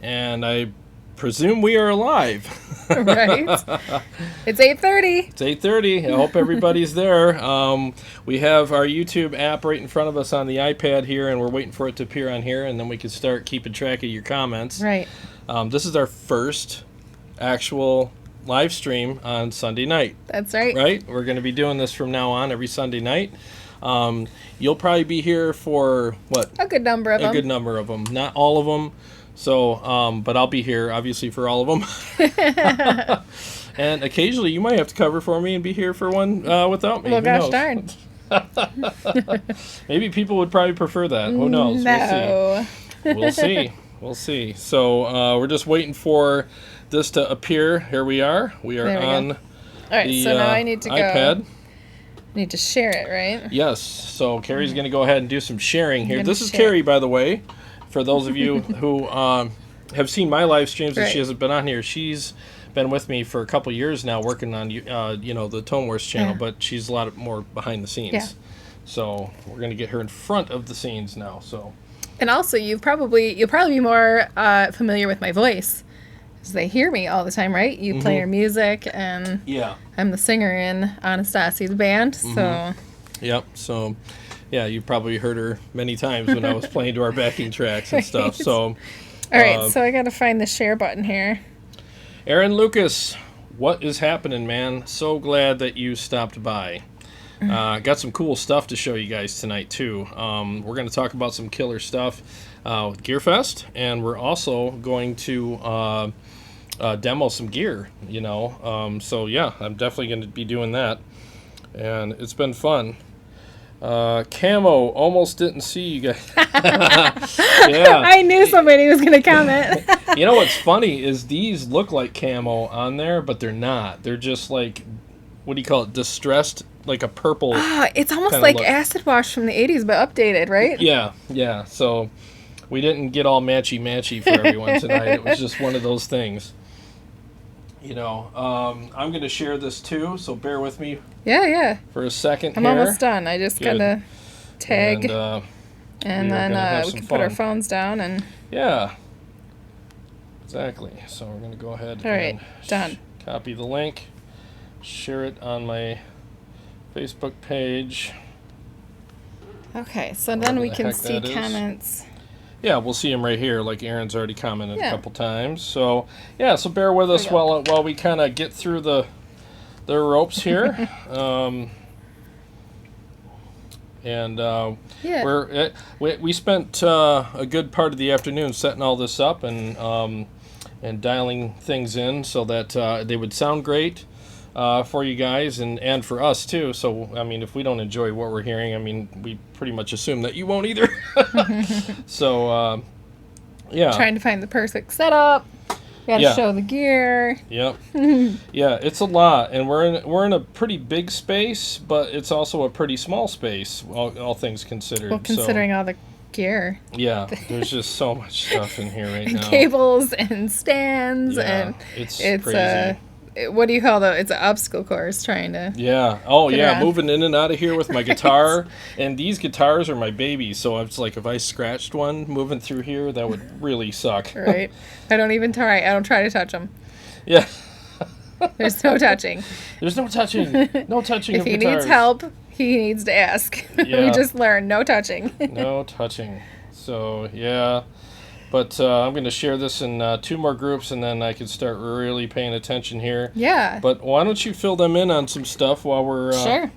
and I presume we are live. Right. It's 8:30. It's 8:30. I hope everybody's there. We have our YouTube app right in front of us on the iPad here, and we're waiting for it to appear on here, and then we can start keeping track of your comments. Right. This is our first actual live stream on Sunday night. That's right. Right? We're going to be doing this from now on every Sunday night. You'll probably be here for, what? A good number of them. A good number of them. Not all of them. So, but I'll be here, obviously, for all of them. And occasionally you might have to cover for me and be here for one without me. Well, gosh darn. Maybe people would probably prefer that. Who knows? No. We'll see. We'll see. So we're just waiting for this to appear. Here we are. We are on All right, the so now I need to iPad. Need to share it, right? Yes. So Kari's going to go ahead and do some sharing here. This is share. Kari, by the way. For those of you who have seen my live streams and she hasn't been on here, she's been with me for a couple years now working on the Tone Wars channel, but she's a lot more behind the scenes. Yeah. So we're going to get her in front of the scenes now. So. And also, you'll probably be more familiar with my voice, because they hear me all the time, right? You play your music, and I'm the singer in Anastasia's band, so. Yep. So. Yeah, you probably heard her many times when I was playing to our backing tracks and stuff. So, all right, so I got to find the share button here. Aaron Lucas, what is happening, man? So glad that you stopped by. Got some cool stuff to show you guys tonight, too. We're going to talk about some killer stuff with Gearfest, and we're also going to demo some gear, So, yeah, I'm definitely going to be doing that, and it's been fun. Camo, almost didn't see you guys. Yeah. I knew somebody was going to comment. You know what's funny is these look like camo on there, but they're not. They're just like, what do you call it, distressed, like a purple. It's almost like acid wash from the 80s, but updated, right? Yeah. So we didn't get all matchy for everyone tonight. It was just one of those things. I'm going to share this too, so bear with me. Yeah. For a second I'm almost done. I just kind of tag, and then we can put our phones down and. Yeah. Exactly. So we're going to go ahead. All right. Done. Copy the link. Share it on my Facebook page. Okay, so then we can see comments. Yeah, we'll see them right here, like Aaron's already commented a couple times. So, so bear with us while we kind of get through the ropes here. We spent a good part of the afternoon setting all this up and dialing things in so that they would sound great for you guys and for us too. So, I mean, if we don't enjoy what we're hearing, I mean, we pretty much assume that you won't either. So, trying to find the perfect setup. We got to show the gear. Yep. Yeah, it's a lot, and we're in a pretty big space, but it's also a pretty small space, all things considered. Well, considering all the gear. Yeah, there's just so much stuff in here right now. Cables and stands, and it's crazy. What do you call that? It's an obstacle course trying to. Yeah. Oh, yeah. Moving in and out of here with my guitar. And these guitars are my babies. So it's like if I scratched one moving through here, that would really suck. Right. I don't try to touch them. Yeah. There's no touching. There's no touching. No touching of guitars. If he needs help, he needs to ask. Yeah. We just learned no touching. No touching. So, yeah. But I'm going to share this in 2 more groups, and then I can start really paying attention here. Yeah. But why don't you fill them in on some stuff while we're... Sure.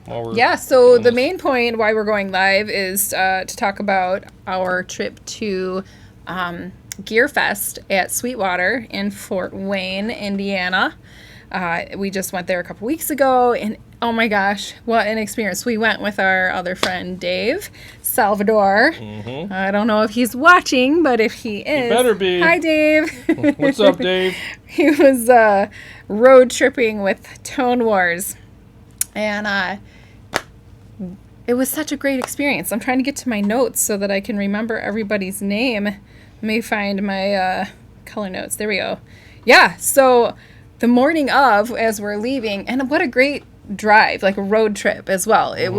So the main point why we're going live is to talk about our trip to Gearfest at Sweetwater in Fort Wayne, Indiana. We just went there a couple weeks ago, and oh my gosh, what an experience. We went with our other friend, Dave Salvador. Mm-hmm. I don't know if he's watching, but if he is... He better be. Hi, Dave. What's up, Dave? He was road tripping with Tone Wars, and it was such a great experience. I'm trying to get to my notes so that I can remember everybody's name. Let me find my color notes. There we go. Yeah, so... the morning of, as we're leaving, and what a great drive, like a road trip as well. It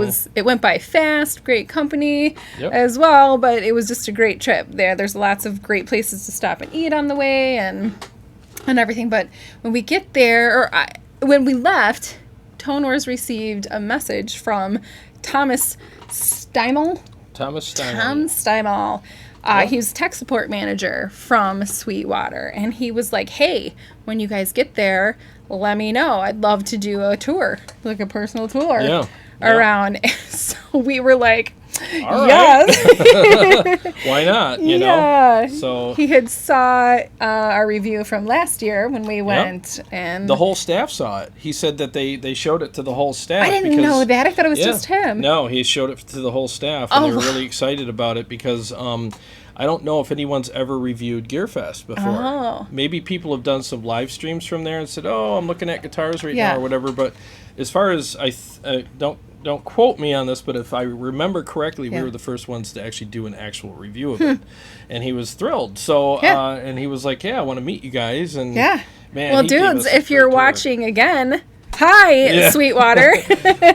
went by fast, great company Yep. as well, but it was just a great trip. There's lots of great places to stop and eat on the way and everything. But when we get there, when we left, Tone Wars received a message from Thomas Steimel. Tom Steimel. He was tech support manager from Sweetwater, and he was like, hey, when you guys get there, let me know. I'd love to do a tour, like a personal tour around. So we were like, all yes. Right. Why not? You know? So he had saw our review from last year when we went, and the whole staff saw it. He said that they showed it to the whole staff. I didn't know that. I thought it was just him. No, he showed it to the whole staff, and they were really excited about it because I don't know if anyone's ever reviewed Gearfest before. Oh. Maybe people have done some live streams from there and said, "Oh, I'm looking at guitars right now," or whatever. But as far as don't quote me on this, but if I remember correctly, we were the first ones to actually do an actual review of it, and he was thrilled. So and he was like, "Yeah, I want to meet you guys." And man, well, dudes, if you're watching again. Hi, Sweetwater.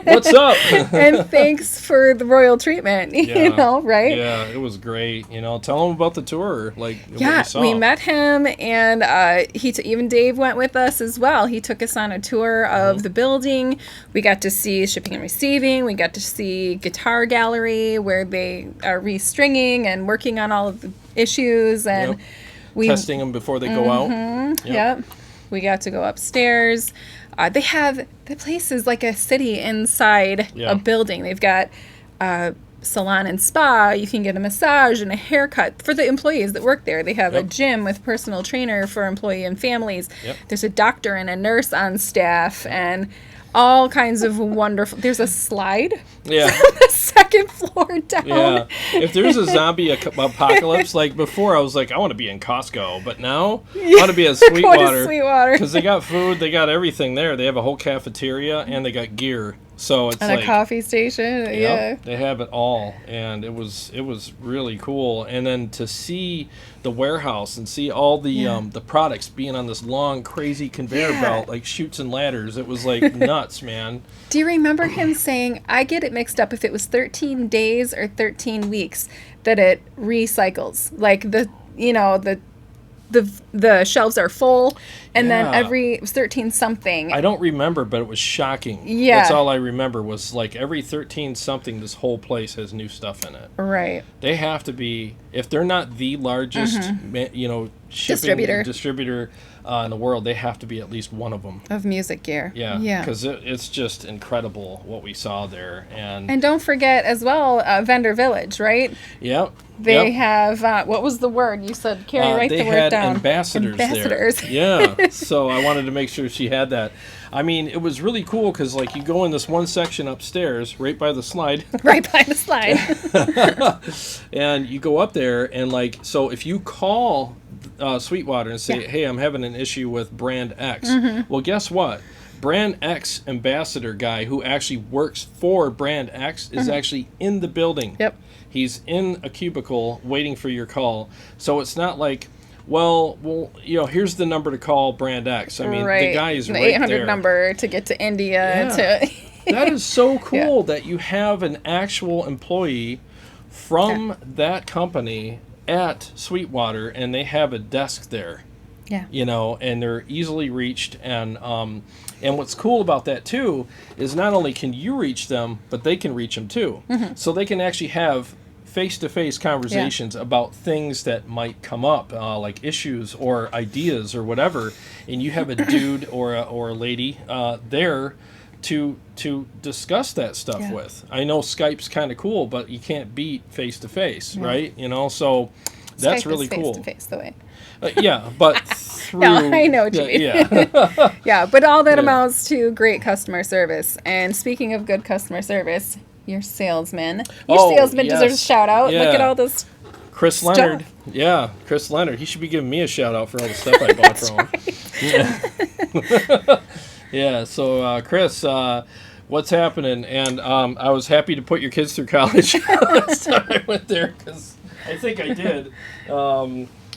What's up? And thanks for the royal treatment, you know, right? Yeah, it was great. You know, tell him about the tour. Like, what you saw. We met him, and even Dave went with us as well. He took us on a tour of the building. We got to see shipping and receiving. We got to see Guitar Gallery, where they are restringing and working on all of the issues. And testing them before they go out. Yep. We got to go upstairs. They have the place is like a city inside a building. They've got salon and spa. You can get a massage and a haircut for the employees that work there. They have a gym with personal trainer for employee and families. There's a doctor and a nurse on staff and all kinds of wonderful. There's a slide from the second floor down. Yeah. If there's a zombie apocalypse, like before, I was like, I want to be in Costco, but now I want to be at Sweetwater because they got food, they got everything there. They have a whole cafeteria and they got gear. So it's and a coffee station. They have it all, and it was really cool. And then to see the warehouse and see all the products being on this long, crazy conveyor belt, like chutes and ladders, it was like nuts, man. Do you remember him saying, I get it mixed up if it was 13 days or 13 weeks that it recycles, like the shelves are full, and then it was 13 something. I don't remember, but it was shocking. Yeah. That's all I remember was like every 13 something, this whole place has new stuff in it. Right. They have to be, if they're not the largest, shipping distributor in the world, they have to be at least one of them. Of music gear. Yeah. Because it's just incredible what we saw there. And don't forget as well, Vendor Village, right? Yep. They have, what was the word? You said, Carrie, write the word down. They had ambassadors there. Yeah. So I wanted to make sure she had that. I mean, it was really cool because, like, you go in this one section upstairs, right by the slide. Right by the slide. And you go up there, and, like, so if you call Sweetwater and say, hey, I'm having an issue with brand X. Well, guess what? Brand X ambassador guy who actually works for Brand X is actually in the building. Yep. He's in a cubicle waiting for your call. So it's not like, well, here's the number to call Brand X. I mean, the guy is right there. The 800 number to get to India. That is so cool that you have an actual employee from that company at Sweetwater, and they have a desk there. Yeah. And they're easily reached. And what's cool about that, too, is not only can you reach them, but they can reach them, too. So they can actually have face-to-face conversations about things that might come up, like issues or ideas or whatever. And you have a dude or a lady there to discuss that stuff with. I know Skype's kind of cool, but you can't beat face-to-face, right? So that's Skype really is cool. Face-to-face, the way. But through... No, I know what you mean. Yeah, but all that amounts to great customer service. And speaking of good customer service, your salesman. Deserves a shout out. Yeah. Look at all this Chris stuff. Leonard. Yeah, Chris Leonard. He should be giving me a shout out for all the stuff I bought from him. Yeah, so Chris, what's happening? And I was happy to put your kids through college last time I went there, because I think I did.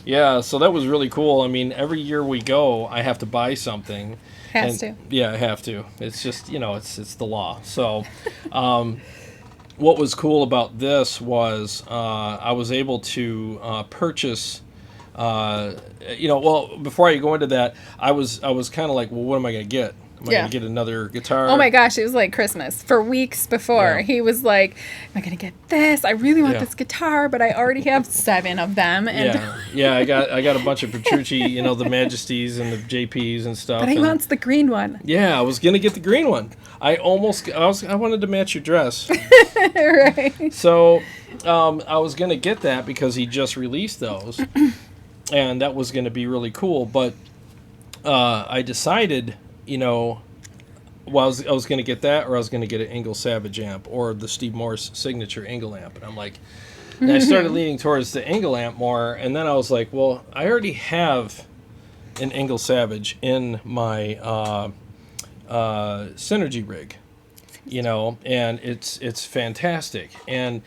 Yeah, so that was really cool. I mean, every year we go, I have to buy something. Has to. Yeah, I have to. It's just, it's the law. So, what was cool about this was I was able to purchase. Before I go into that, I was kind of like, well, what am I going to get? Am I going to get another guitar? Oh my gosh, it was like Christmas. For weeks before, he was like, am I going to get this? I really want this guitar, but I already have 7 of them. And I got a bunch of Petrucci, the Majesties and the JPs and stuff. But he wants the green one. Yeah, I was going to get the green one. I wanted to match your dress. Right. So, I was going to get that because he just released those. And that was going to be really cool. But I decided, I was going to get that, or I was going to get an Engel Savage amp or the Steve Morse Signature Engel amp. And I'm like, and I started leaning towards the Engel amp more. And then I was like, well, I already have an Engel Savage in my Synergy rig, and it's fantastic. And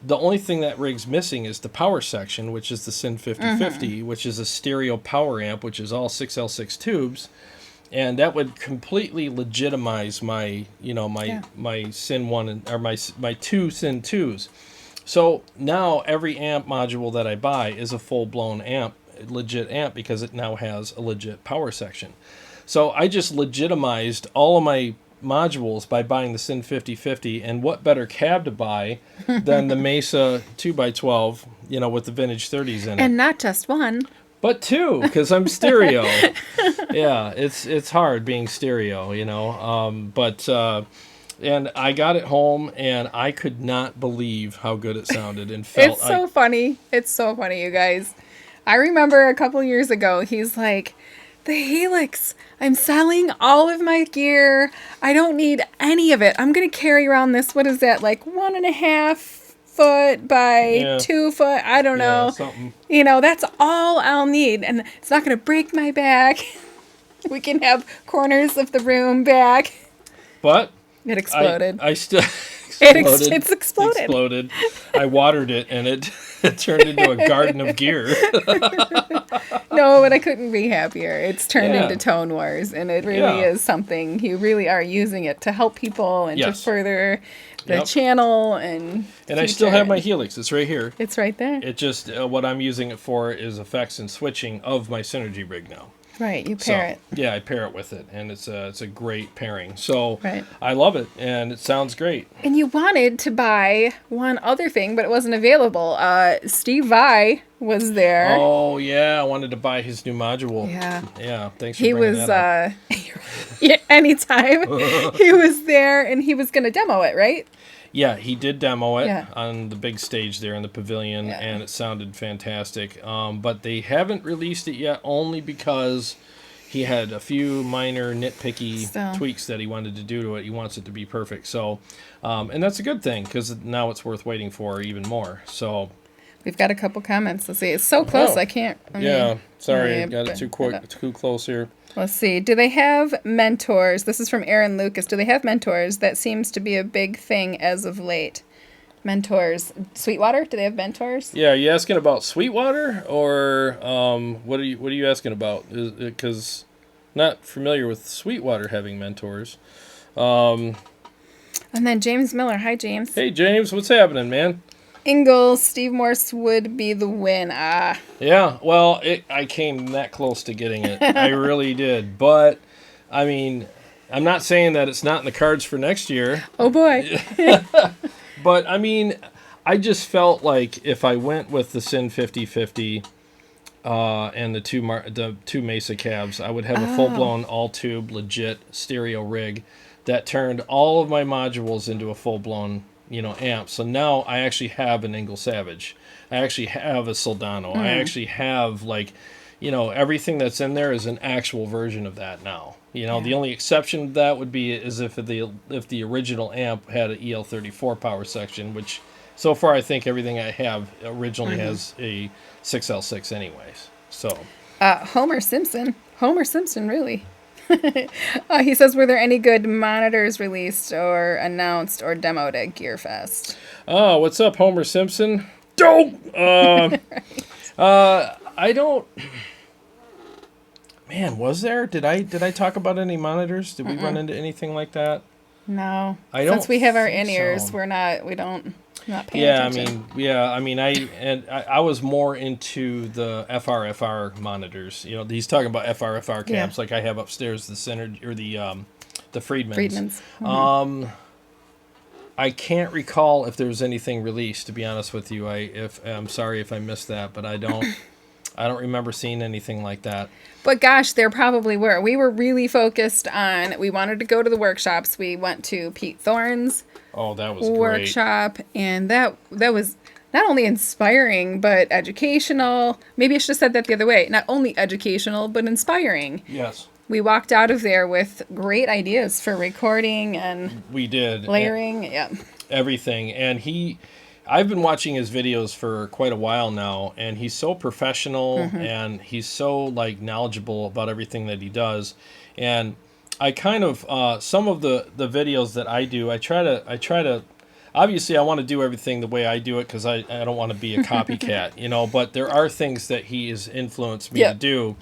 the only thing that rig's missing is the power section, which is the SYN 5050, which is a stereo power amp, which is all 6L6 tubes. And that would completely legitimize my, my SYN 1 or my 2 SYN 2s. So now every amp module that I buy is a full-blown amp, legit amp, because it now has a legit power section. So I just legitimized all of my modules by buying the SYN 5050, and what better cab to buy than the Mesa 2x12, with the vintage 30s in it. And not just one. But 2, because I'm stereo. Yeah, it's hard being stereo, and I got it home, and I could not believe how good it sounded and felt. It's so funny. It's so funny, you guys. I remember a couple years ago, he's like, the Helix, I'm selling all of my gear. I don't need any of it. I'm going to carry around this, what is that, like 1.5 foot by 2 foot? I don't know. Something. That's all I'll need. And it's not going to break my back. We can have corners of the room back. But it exploded. I still exploded. It's exploded. It exploded. I watered it, and it turned into a garden of gear. No, but I couldn't be happier. It's turned into Tone Wars, and it really is something. You really are using it to help people and to further the channel and I still have my Helix. It's right here. It's right there. It just, what I'm using it for is effects and switching of my Synergy rig now. Right, you pair it. Yeah, I pair it with it, and it's a great pairing. So I love it, and it sounds great. And you wanted to buy one other thing, but it wasn't available. Steve Vai was there. Oh, yeah, I wanted to buy his new module. Yeah, thanks for bringing that up. Anytime. He was there, and he was going to demo it, right? Yeah, he did demo it on the big stage there in the pavilion, and it sounded fantastic. But they haven't released it yet, only because he had a few minor nitpicky tweaks that he wanted to do to it. He wants it to be perfect. So, and that's a good thing, because now it's worth waiting for even more. So we've got a couple comments. Let's see. It's so close, I can't. Sorry, got it too close here. Let's see. Do they have mentors? This is from Aaron Lucas. Do they have mentors? That seems to be a big thing as of late. Mentors. Sweetwater? Do they have mentors? Yeah, are you asking about Sweetwater, or what are you asking about? Because not familiar with Sweetwater having mentors. And then James Miller. Hi, James. Hey, James. What's happening, man? Engel, Steve Morse would be the win. Yeah, well, I came that close to getting it. I really did. But, I mean, I'm not saying that it's not in the cards for next year. Oh, boy. But, I mean, I just felt like if I went with the SYN 5050 and the two Mesa cabs, I would have a full-blown all-tube, legit stereo rig that turned all of my modules into a full-blown amp. So now I actually have an Engel Savage. I actually have a Soldano. I actually have everything that's in there is an actual version of that now. The only exception to that would be is if the original amp had an EL34 power section, which so far I think everything I have originally has a 6L6 anyways. So Homer Simpson, really. He says, were there any good monitors released or announced or demoed at Gearfest? Oh, what's up, Homer Simpson? I don't... Man, was there? Did I talk about any monitors? Did we run into anything like that? No. I don't Since we have our think in-ears, so. we're not paying attention. I mean, I was more into the FRFR monitors. You know, he's talking about FRFR camps like I have upstairs, the Synergy or the Friedmans. Mm-hmm. I can't recall if there was anything released. To be honest with you, I'm sorry if I missed that, but I don't remember seeing anything like that. But gosh, there probably were. We were really focused on. We wanted to go to the workshops. We went to Pete Thorn's. Oh, that was workshop, and that was not only inspiring but educational. Maybe I should have said that the other way. Not only educational but inspiring. Yes. We walked out of there with great ideas for recording and we did layering. Everything. And I've been watching his videos for quite a while now, and he's so professional and he's so like knowledgeable about everything that he does. And I kind of some of the videos that I do, I try to obviously I want to do everything the way I do it because I don't want to be a copycat, you know, but there are things that he has influenced me to do.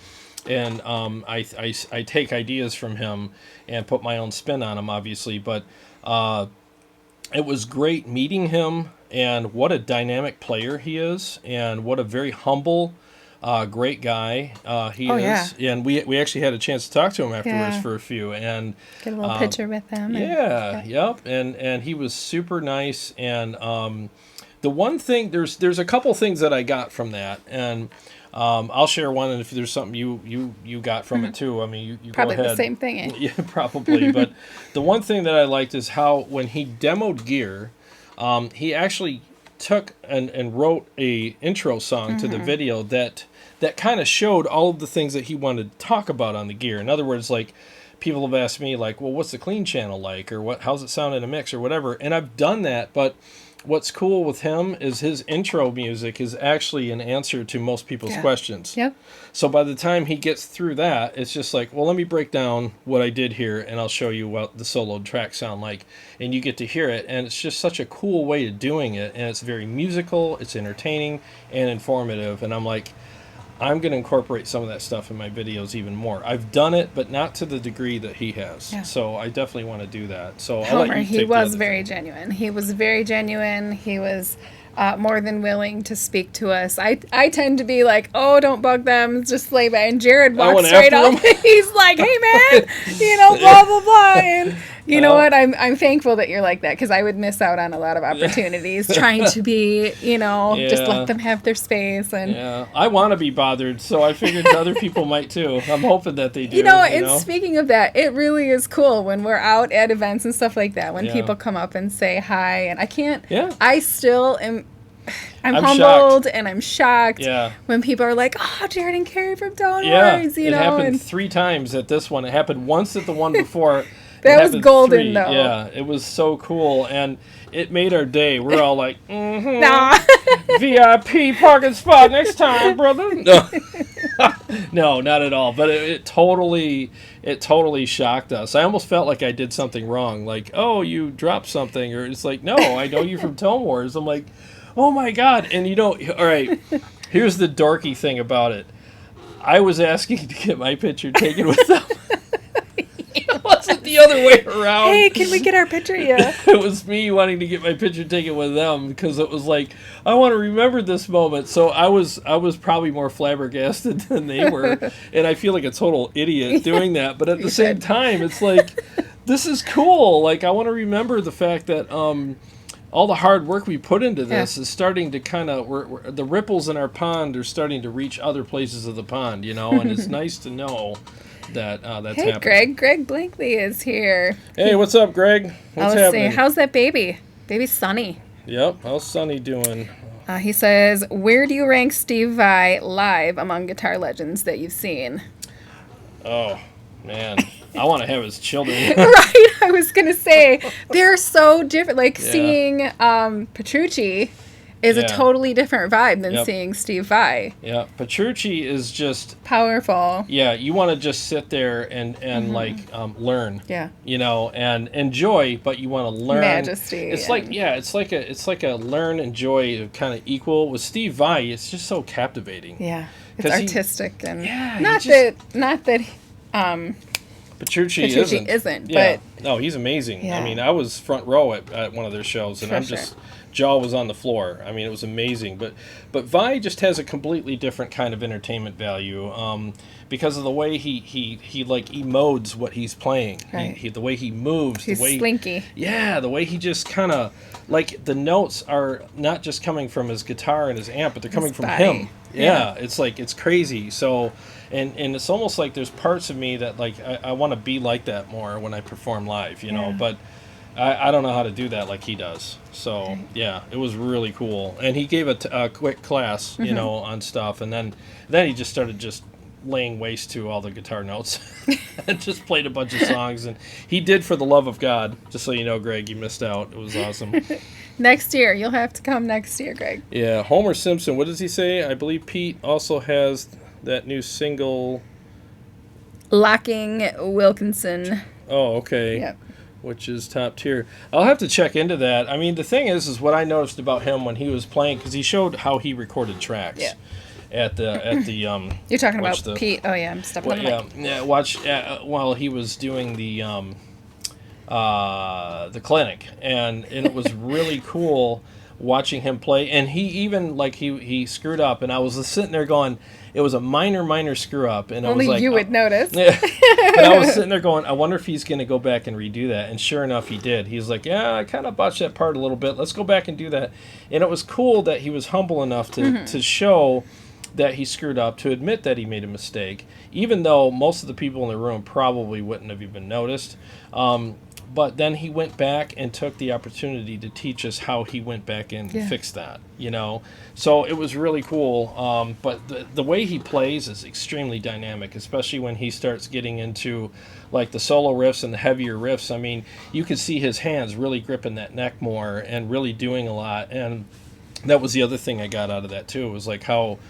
And I take ideas from him and put my own spin on them, obviously. But it was great meeting him, and what a dynamic player he is, and what a very humble, great guy he is. Yeah. And we actually had a chance to talk to him afterwards for a few. And get a little picture with him. Yep. And he was super nice. And the one thing, there's a couple things that I got from that, and I'll share one, and if there's something you got from it too, I mean, you probably go ahead. The same thing. Eh? Yeah, probably. But the one thing that I liked is how when he demoed gear, he actually took and wrote a intro song to the video that kind of showed all of the things that he wanted to talk about on the gear. In other words, like people have asked me, like, well, what's the clean channel like, or how's it sound in a mix, or whatever, and I've done that, but what's cool with him is his intro music is actually an answer to most people's questions. Yep. So by the time he gets through that, it's just like, well, let me break down what I did here, and I'll show you what the solo tracks sound like. And you get to hear it, and it's just such a cool way of doing it. And it's very musical, it's entertaining, and informative. And I'm like, I'm going to incorporate some of that stuff in my videos even more. I've done it, but not to the degree that he has. Yeah. So I definitely want to do that. So I'll let you he was very genuine. He was very genuine. He was more than willing to speak to us. I tend to be like, oh, don't bug them, just lay back. And Jared walks right up. He's like, hey, man, blah, blah, blah. And you know what? I'm thankful that you're like that, because I would miss out on a lot of opportunities trying to be, just let them have their space. And I want to be bothered, so I figured other people might too. I'm hoping that they do. And speaking of that, it really is cool when we're out at events and stuff like that, when people come up and say hi, and I can't, I still am, I'm humbled shocked. And I'm shocked when people are like, oh, Jared and Kari from Don't Worries, it happened 3 times at this one. It happened once at the one before. That was golden, though. Yeah, it was so cool, and it made our day. We're all like, VIP parking spot next time, brother. No, not at all. But it totally shocked us. I almost felt like I did something wrong. Like, oh, you dropped something, or it's like, no, I know you from Tone Wars. I'm like, oh my God. And all right, here's the dorky thing about it. I was asking to get my picture taken with them. It wasn't the other way around. Hey, can we get our picture? Yeah. It was me wanting to get my picture taken with them, because it was like, I want to remember this moment. So I was probably more flabbergasted than they were, and I feel like a total idiot doing that. But at the same time, it's like, this is cool. Like, I want to remember the fact that all the hard work we put into this is starting to kind of, the ripples in our pond are starting to reach other places of the pond, and it's nice to know that that's happening. Greg Blankley is here. Hey, what's up, Greg? What's happening? See. How's that baby? Baby's Sunny. Yep. How's Sunny doing? He says, where do you rank Steve Vai live among guitar legends that you've seen? Oh, man. I want to have his children. Right. I was going to say, they're so different. Like seeing Petrucci is a totally different vibe than Yep. seeing Steve Vai. Yeah, Petrucci is just Powerful. yeah. You want to just sit there and like learn. Yeah. You know, and enjoy, but you want to learn. Majesty. It's like it's like a learn enjoy kind of equal with Steve Vai. It's just so captivating. Yeah. It's 'Cause artistic and not that Petrucci isn't. Yeah. but no, he's amazing. Yeah. I mean, I was front row at one of their shows, and jaw was on the floor. I mean, it was amazing. But Vai just has a completely different kind of entertainment value because of the way he like emotes what he's playing. Right. The way he moves. He's the way slinky. Yeah, the way he just kind of like the notes are not just coming from his guitar and his amp, but they're coming from body. him. Yeah, it's like it's crazy. So. And it's almost like there's parts of me that like I want to be like that more when I perform live, you know. But I don't know how to do that like he does. So yeah, it was really cool. And he gave a quick class, you know, on stuff, and then he just started just laying waste to all the guitar notes and just played a bunch of songs. And he did For the Love of God. Just so you know, Greg, you missed out. It was awesome. Next year, you'll have to come next year, Greg. Yeah, Homer Simpson. What does he say? I believe Pete also has that new single, Locking Wilkinson. Oh, okay. Yep. Which is top tier. I'll have to check into that. I mean, the thing is what I noticed about him when he was playing, because he showed how he recorded tracks. Yeah. At the You're talking about Pete. Oh yeah, I'm stepping on the mic. Yeah. Watch while he was doing the clinic, and it was really cool watching him play. And he even like he screwed up, and I was sitting there going, it was a minor screw up, and Only I was like, you would notice. Yeah. And I was sitting there going, I wonder if he's going to go back and redo that. And sure enough, he did. He's like, yeah, I kind of botched that part a little bit. Let's go back and do that. And it was cool that he was humble enough to show that he screwed up, to admit that he made a mistake, even though most of the people in the room probably wouldn't have even noticed. But then he went back and took the opportunity to teach us how he went back and fixed that, you know. So it was really cool. But the way he plays is extremely dynamic, especially when he starts getting into like the solo riffs and the heavier riffs. I mean, you could see his hands really gripping that neck more and really doing a lot. And that was the other thing I got out of that too. It was like how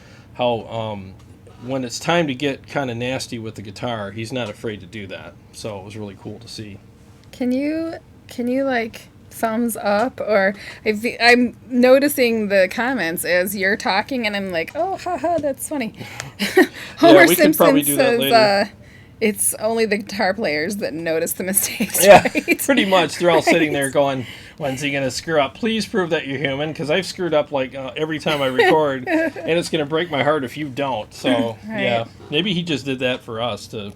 when it's time to get kind of nasty with the guitar, he's not afraid to do that. So it was really cool to see. Can you like thumbs up, or I'm noticing the comments as you're talking, and I'm like, oh, haha, that's funny. Homer Simpson says it's only the guitar players that notice the mistakes. Yeah, right? Pretty much. They're all sitting there going, when's he going to screw up? Please prove that you're human, because I've screwed up like every time I record, and it's going to break my heart if you don't. So, yeah, maybe he just did that for us to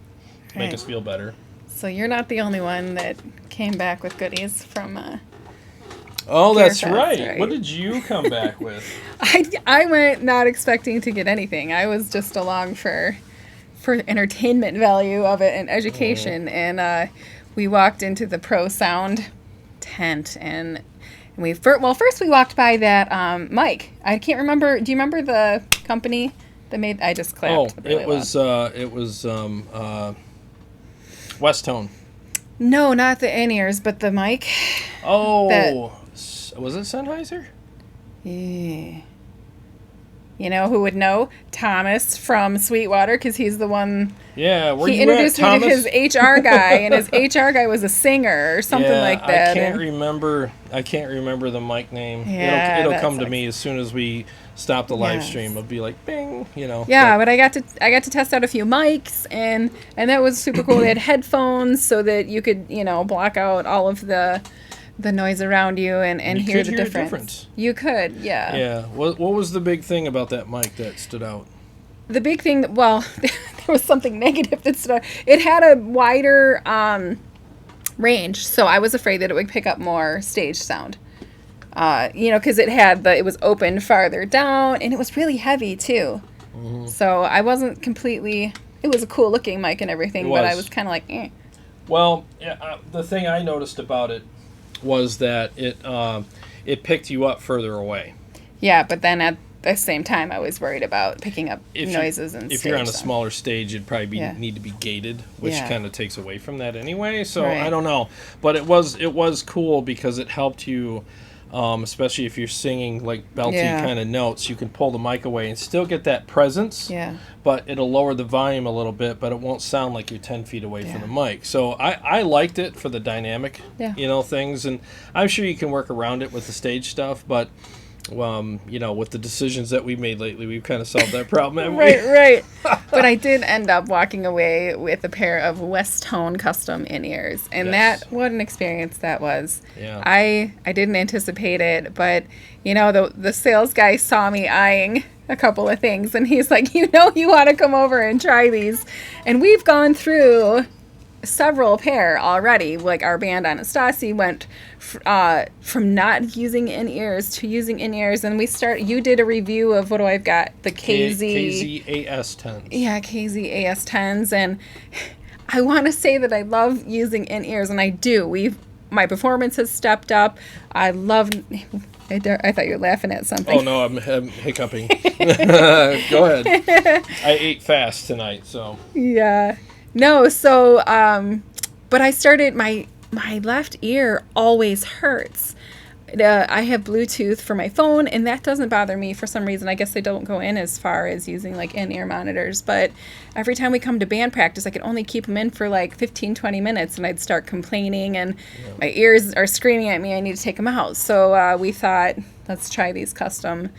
make us feel better. So you're not the only one that came back with goodies from oh, that's Gearfest, right. What did you come back with? I went not expecting to get anything. I was just along for entertainment value of it and education. And we walked into the Pro Sound tent, and first we walked by that mic. I can't remember. Do you remember the company that made? I just clapped. Oh, it was West Tone. No, not the in-ears, but the mic. Oh, was it Sennheiser? Yeah. You know who would know? Thomas from Sweetwater, because he's the one. Yeah, where he you introduced at, me to his HR guy, and his HR guy was a singer or something like that. I can't remember the mic name. Yeah, it'll come to me as soon as we stop the live stream. It'll be like bing, you know. Yeah, but I got to test out a few mics, and that was super cool. They had headphones so that you could, you know, block out all of the noise around you and hear the difference. You could, yeah. Yeah. What was the big thing about that mic that stood out? The big thing, well, there was something negative that stood out. It had a wider range, so I was afraid that it would pick up more stage sound. You know, because it was opened farther down, and it was really heavy too. Mm-hmm. So I wasn't completely. It was a cool looking mic and everything, but I was kind of like, eh. Well, the thing I noticed about it was that it picked you up further away. Yeah, but then at the same time, I was worried about picking up noises and. If you're on a smaller stage, it'd probably need to be gated, which kind of takes away from that anyway. So I don't know, but it was cool because it helped you especially if you're singing like belty Yeah. kind of notes. You can pull the mic away and still get that presence, Yeah. but it'll lower the volume a little bit, but it won't sound like you're 10 feet away from Yeah. the mic. So I liked it for the dynamic, things, and I'm sure you can work around it with the stage stuff, but with the decisions that we've made lately, we've kind of solved that problem. haven't we? Right. But I did end up walking away with a pair of West Tone custom in-ears. And Yes. what an experience that was. Yeah. I didn't anticipate it, but, the sales guy saw me eyeing a couple of things. And he's like, you want to come over and try these. And we've gone through several pair already. Like our band Anastasi went from not using in-ears to using in-ears, and you did a review of what do I've got, the KZ AS10s. Yeah, KZ AS10s, and I want to say that I love using in-ears, and I do. My performance has stepped up. I thought you were laughing at something. Oh no, I'm hiccuping. Go ahead. I ate fast tonight, so. Yeah. No, so, but I started, my left ear always hurts. I have Bluetooth for my phone, and that doesn't bother me for some reason. I guess they don't go in as far as using, like, in-ear monitors. But every time we come to band practice, I could only keep them in for, like, 15, 20 minutes, and I'd start complaining, and my ears are screaming at me, I need to take them out. So we thought, let's try these custom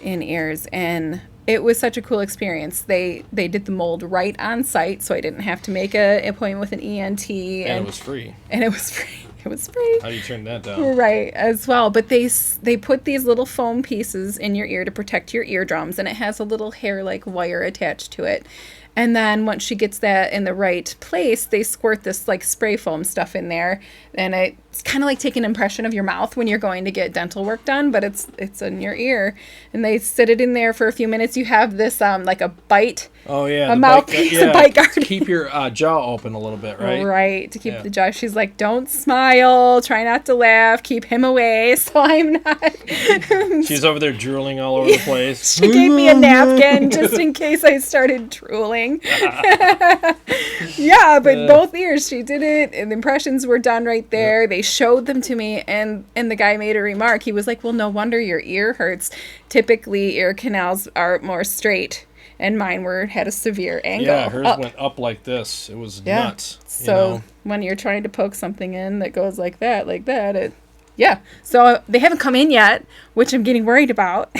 in-ears, and it was such a cool experience. They did the mold right on site, so I didn't have to make an appointment with an ENT. And it was free. And it was free. It was free. How do you turn that down? Right, as well. But they put these little foam pieces in your ear to protect your eardrums, and it has a little hair-like wire attached to it. And then once she gets that in the right place, they squirt this like spray foam stuff in there, and it's kind of like taking an impression of your mouth when you're going to get dental work done, but it's in your ear. And they sit it in there for a few minutes. You have this like a bite. Oh yeah, a mouthpiece, a bite guard. To keep your jaw open a little bit, right? Right, to keep the jaw. She's like, don't smile, try not to laugh, keep him away. So I'm not. She's over there drooling all over the place. She gave me a napkin just in case I started drooling. Yeah, but both ears, she did it, and the impressions were done right there. They showed them to me, and the guy made a remark. He was like, well, no wonder your ear hurts. Typically, ear canals are more straight, and mine had a severe angle. Yeah, hers went up like this. It was nuts. So when you're trying to poke something in that goes like that, So they haven't come in yet, which I'm getting worried about.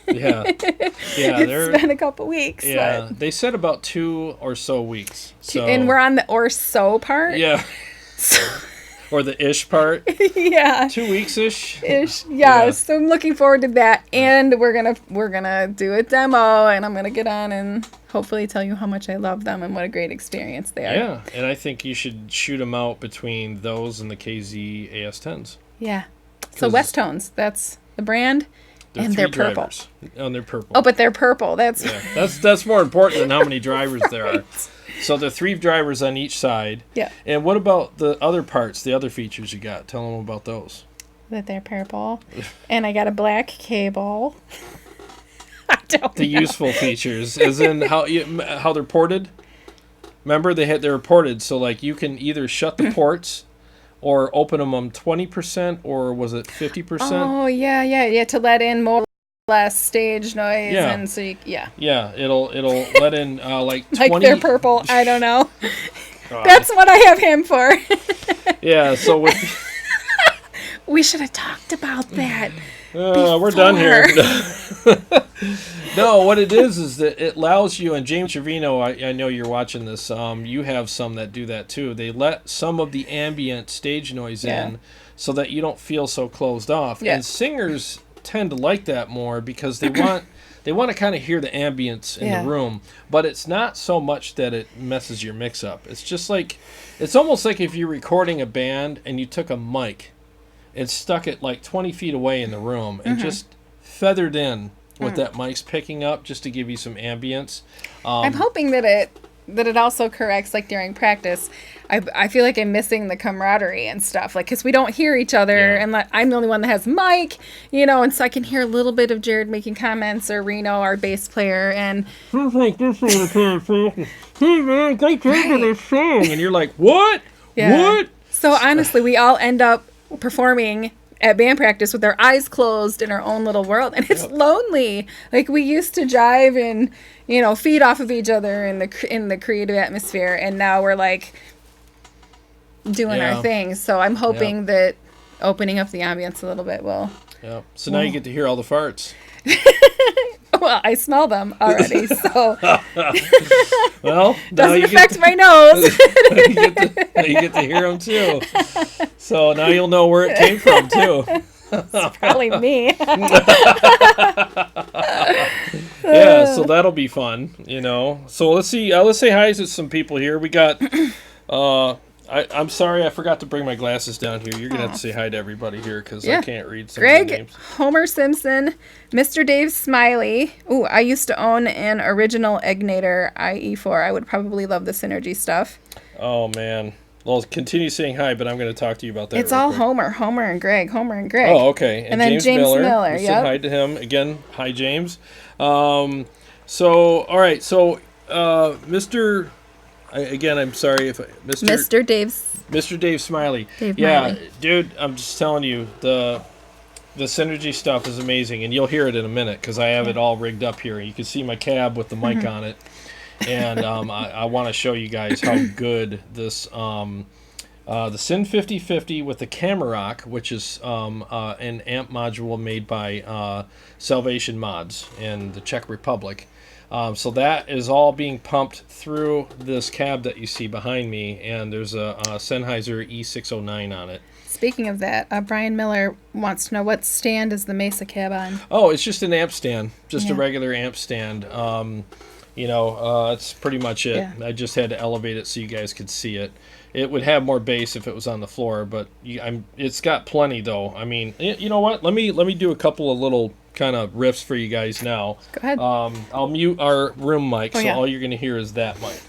Yeah. It's been a couple weeks. Yeah, they said about 2 or so weeks. So. And we're on the or so part? Yeah. Or the ish part. Yeah. 2 weeks-ish. Yeah, so I'm looking forward to that. And we're gonna do a demo, and I'm gonna get on and hopefully tell you how much I love them and what a great experience they are. Yeah, and I think you should shoot them out between those and the KZ AS10s. Yeah. So West Tones, that's the brand. And they're purple. Drivers. Oh, they're purple. Oh, but they're purple. That's more important than how many drivers there are. So there are 3 drivers on each side. Yeah. And what about the other parts, the other features you got? Tell them about those. That they're purple. And I got a black cable. I don't know. Useful features, as in how they're ported. Remember, they were ported, so like you can either shut the ports or open them 20%, or was it 50%? Oh, yeah, to let in more or less stage noise. Yeah. And so Yeah, it'll let in like 20... Like they're purple, I don't know. That's what I have him for. Yeah, so with... We should have talked about that. We're done here. No, what it is that it allows you, and James Trevino, I know you're watching this, you have some that do that too. They let some of the ambient stage noise in so that you don't feel so closed off. Yeah. And singers tend to like that more because they want to kind of hear the ambience in the room, but it's not so much that it messes your mix up. It's just like, it's almost like if you're recording a band and you took a mic and stuck it like 20 feet away in the room and just feathered in what that mic's picking up just to give you some ambience. I'm hoping that it also corrects, like during practice, I feel like I'm missing the camaraderie and stuff, like, because we don't hear each other, and like, I'm the only one that has mic, and so I can hear a little bit of Jared making comments, or Reno, our bass player, and like this is hey man, they came to this song, and you're like, what? Yeah. What? So honestly, we all end up performing at band practice with our eyes closed in our own little world, and it's lonely. Like, we used to jive and, you know, feed off of each other in the creative atmosphere, and now we're like doing our thing. So I'm hoping that opening up the ambience a little bit will. Yeah. So now you get to hear all the farts. Well, I smell them already, so. Well, doesn't affect my nose. you get to hear them too. So now you'll know where it came from too. It's probably me. Yeah, so that'll be fun, you know. So let's see. Let's say hi to some people here. We got. I'm sorry, I forgot to bring my glasses down here. You're gonna have to say hi to everybody here because I can't read some of the names. Homer Simpson, Mr. Dave Smiley. Ooh, I used to own an original Egnator IE4. I would probably love the Synergy stuff. Oh man. Well, continue saying hi, but I'm going to talk to you about that. It's all quick. Homer and Greg. Oh, okay. And then James Miller. Say hi to him again. Hi, James. So, all right. So, Mr. Again, I'm sorry if Mr. Dave Smiley. Smiley. Dude, I'm just telling you, the Synergy stuff is amazing, and you'll hear it in a minute because I have it all rigged up here. You can see my cab with the mic on it, and I want to show you guys how good this the SYN 5050 with the Camerarock, which is an amp module made by Salvation Mods in the Czech Republic. So that is all being pumped through this cab that you see behind me, and there's a Sennheiser e609 on it. Speaking of that, Brian Miller wants to know what stand is the Mesa cab on? Oh, it's just an amp stand, a regular amp stand. That's pretty much it. Yeah. I just had to elevate it so you guys could see it. It would have more bass if it was on the floor, but it's got plenty though. I mean, you know what? Let me do a couple of little kind of riffs for you guys now. Go ahead. I'll mute our room mic, so all you're going to hear is that mic.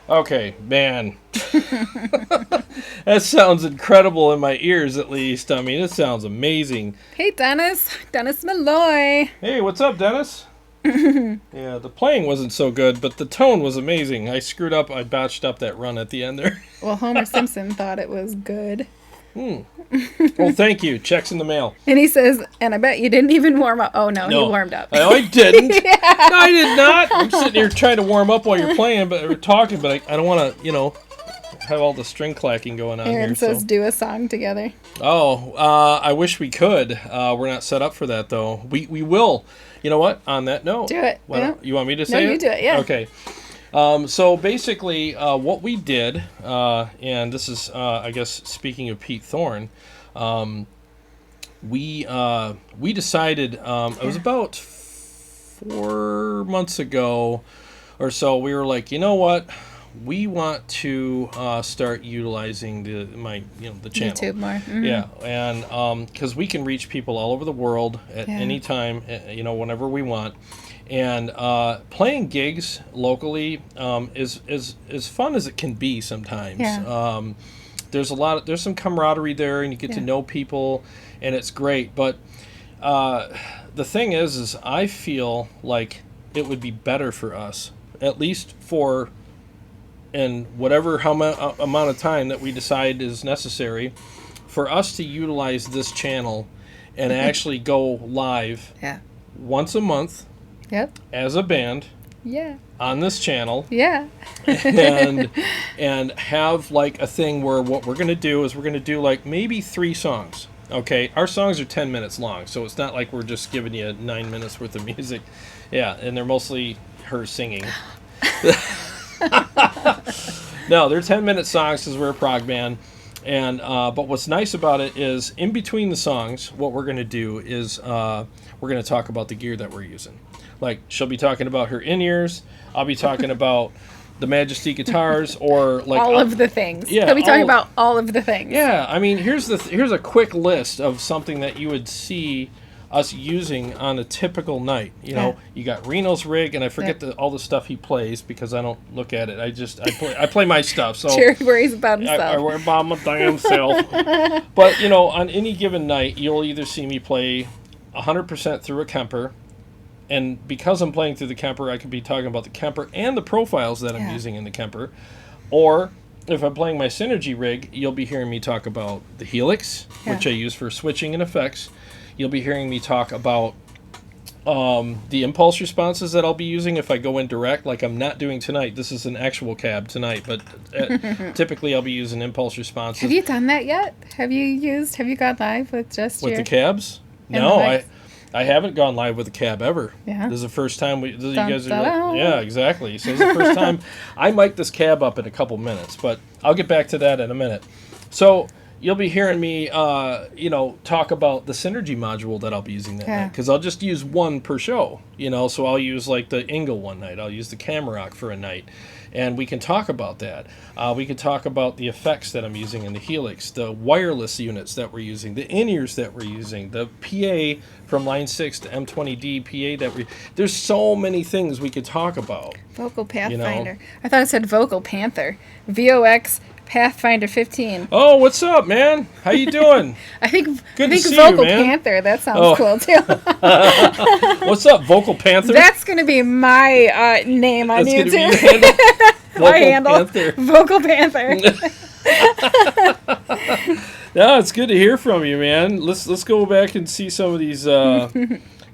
Okay, man. That sounds incredible in my ears, at least. I mean, it sounds amazing. Hey, Dennis Malloy. Hey, what's up, Dennis? Yeah, the playing wasn't so good, but the tone was amazing. I screwed up. I botched up that run at the end there. Well, Homer Simpson thought it was good. Well, thank you. Check's in the mail. And he says, and I bet you didn't even warm up. Oh, no. He warmed up. I didn't. Yeah. No, I did not. I'm sitting here trying to warm up while you're playing, or talking, but I don't want to, have all the string clacking going on here. Aaron says, do a song together. Oh, I wish we could. We're not set up for that, though. We will. You know what? On that note. Do it. You want me to say it? No, you do it, yeah. Okay. So basically, what we did, and this is, I guess, speaking of Pete Thorn, we decided, it was about 4 months ago or so, we were like, you know what? We want to start utilizing the channel. YouTube more. Mm-hmm. Yeah, and because we can reach people all over the world at any time, whenever we want. And playing gigs locally is fun as it can be sometimes. Yeah. There's some camaraderie there, and you get to know people, and it's great. But the thing is I feel like it would be better for us, at least for and whatever amount of time that we decide is necessary for us to utilize this channel and actually go live once a month as a band on this channel and have like a thing where what we're going to do is we're going to do like maybe 3 songs. Okay, our songs are 10 minutes long, so it's not like we're just giving you 9 minutes worth of music. Yeah, and they're mostly her singing. No, they're 10-minute songs because we're a prog band. And but what's nice about it is in between the songs, what we're going to do is we're going to talk about the gear that we're using. Like, she'll be talking about her in-ears. I'll be talking about the Majesty guitars, or like all of the things. Yeah, he'll be talking about all of the things. Yeah, I mean, here's a quick list of something that you would see us using on a typical night. You know, you got Reno's rig, and I forget all the stuff he plays because I don't look at it. I play my stuff. So Jerry worries about himself. I worry about my damn self. But you know, on any given night, you'll either see me play 100% through a Kemper. And because I'm playing through the Kemper, I could be talking about the Kemper and the profiles that I'm using in the Kemper. Or if I'm playing my Synergy rig, you'll be hearing me talk about the Helix, which I use for switching and effects. You'll be hearing me talk about the impulse responses that I'll be using if I go in direct, like I'm not doing tonight. This is an actual cab tonight, but typically I'll be using impulse responses. Have you done that yet? Have you gone live with just the cabs? No, I haven't gone live with a cab ever. Yeah. This is the first time you guys are. Yeah, exactly. So this is the first time. I mic this cab up in a couple minutes, but I'll get back to that in a minute. So you'll be hearing me, talk about the Synergy module that I'll be using that night, because I'll just use one per show. So I'll use like the Engel one night. I'll use the Camrock for a night. And we can talk about that. We can talk about the effects that I'm using in the Helix, the wireless units that we're using, the in-ears that we're using, the PA from Line 6 to M20D PA there's so many things we could talk about. Vocal Pathfinder. I thought it said Vocal Panther. VOX Pathfinder 15. Oh, what's up, man? How you doing? I think see Vocal you, man. Panther. That sounds cool too. What's up, Vocal Panther? That's gonna be my name on YouTube. That's gonna be your handle. Vocal Panther. No, it's good to hear from you, man. Let's go back and see some of these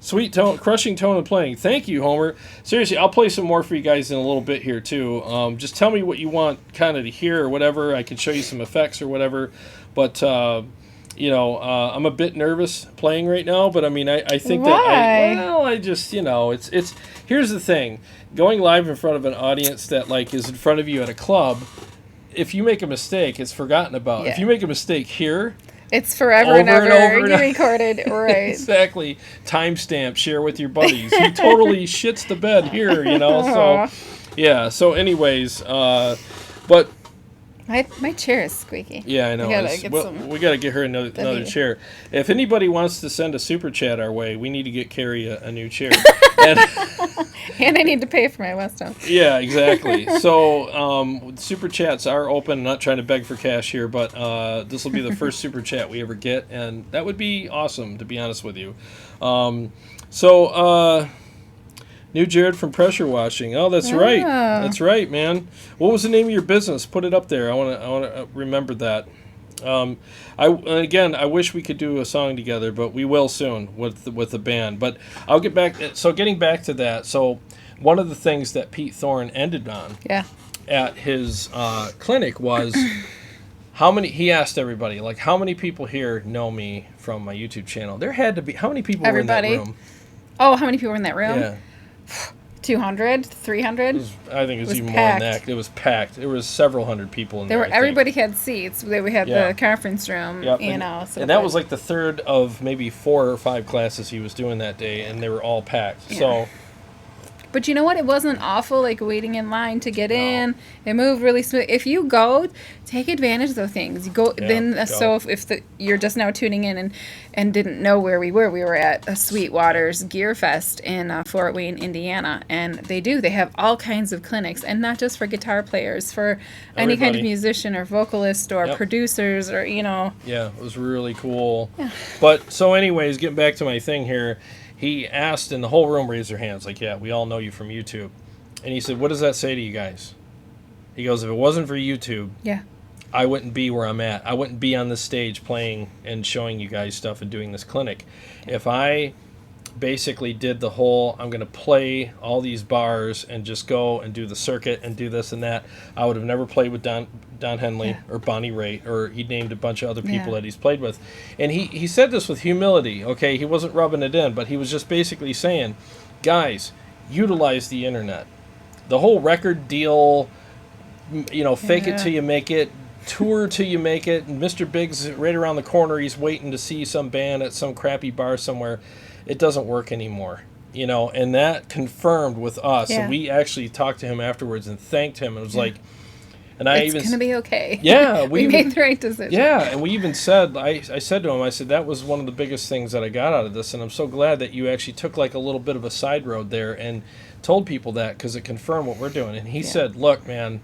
sweet tone, crushing tone and playing. Thank you, Homer. Seriously, I'll play some more for you guys in a little bit here too. Just tell me what you want kind of to hear or whatever. I can show you some effects or whatever. But I'm a bit nervous playing right now. But I mean, I think I just it's here's the thing: going live in front of an audience that like is in front of you at a club. If you make a mistake, it's forgotten about. Yeah. If you make a mistake here, it's forever and ever. You recorded, right? Exactly. Timestamp, share with your buddies. He totally shits the bed here, So, yeah. So, anyways, but my chair is squeaky. Yeah, I know. We got to get her another chair. If anybody wants to send a super chat our way, we need to get Kari a new chair. And I need to pay for my Weston. Yeah, exactly. So super chats are open. I'm not trying to beg for cash here, but this will be the first super chat we ever get, and that would be awesome, to be honest with you. New Jared from Pressure Washing. Oh, that's right. That's right, man. What was the name of your business? Put it up there. I want to remember that. I wish we could do a song together, but we will soon with the band. But I'll get back. So getting back to that. So one of the things that Pete Thorn ended on at his clinic was how many. He asked everybody, like, how many people here know me from my YouTube channel? There had to be. How many people were in that room? Oh, how many people were in that room? Yeah. 200, 300? I think it was even packed. More than that. It was packed. There was several hundred people in there. Everybody had seats. We had the conference room, So and that was like the third of maybe 4 or 5 classes he was doing that day, and they were all packed. Yeah. So. But you know what? It wasn't awful, like waiting in line to get in. It moved really smooth. If you go, take advantage of those things. So if you're just now tuning in and didn't know where we were at Sweetwater's Gearfest in Fort Wayne, Indiana, and they have all kinds of clinics, and not just for guitar players, for any kind of musician or vocalist or producers or Yeah, it was really cool. Yeah. But so, anyways, getting back to my thing here. He asked, and the whole room raised their hands, like, yeah, we all know you from YouTube. And he said, what does that say to you guys? He goes, if it wasn't for YouTube, Yeah. I wouldn't be where I'm at. I wouldn't be on this stage playing and showing you guys stuff and doing this clinic. If I basically did the whole, I'm going to play all these bars and just go and do the circuit and do this and that, I would have never played with Don Henley or Bonnie Raitt, or he named a bunch of other people that he's played with. And he said this with humility, okay? He wasn't rubbing it in, but he was just basically saying, guys, utilize the internet. The whole record deal, fake it till you make it, tour till you make it. And Mr. Big's right around the corner. He's waiting to see some band at some crappy bar somewhere. It doesn't work anymore, and that confirmed with us. Yeah. And we actually talked to him afterwards and thanked him. It was like, and it's going to be okay. Yeah. We made the right decision. Yeah, and we even said, I said to him, I said, that was one of the biggest things that I got out of this, and I'm so glad that you actually took like a little bit of a side road there and told people that, because it confirmed what we're doing. And he said, look, man,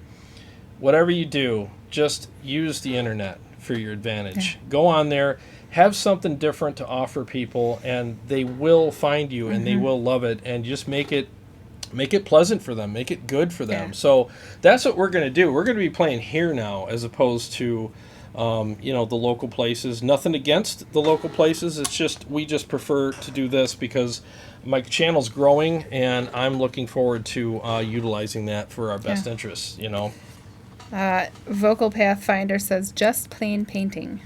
whatever you do, just use the internet for your advantage. Go on there, have something different to offer people, and they will find you and they will love it, and just make it pleasant for them, make it good for them. So that's what we're going to do. We're going to be playing here now, as opposed to the local places. Nothing against the local places, it's just we just prefer to do this because my channel's growing and I'm looking forward to utilizing that for our best interests. Vocal Pathfinder says just plain painting.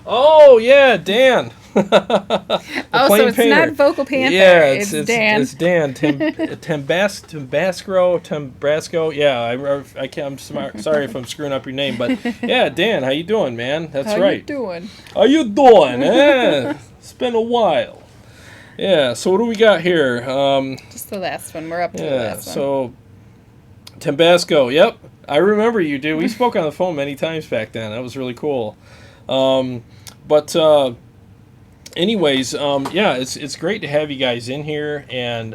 Oh yeah, Dan. So it's not Vocal Panther. Yeah, it's Dan. It's Dan. Tambrasco. Yeah, I'm sorry if I'm screwing up your name, but yeah, Dan, how you doing, man? That's right. How you doing? It's been a while. Yeah. So what do we got here? Just the last one. We're up to the last one. So Tabasco. Yep, I remember you, dude. We spoke on the phone many times back then. That was really cool. Anyways, it's great to have you guys in here, and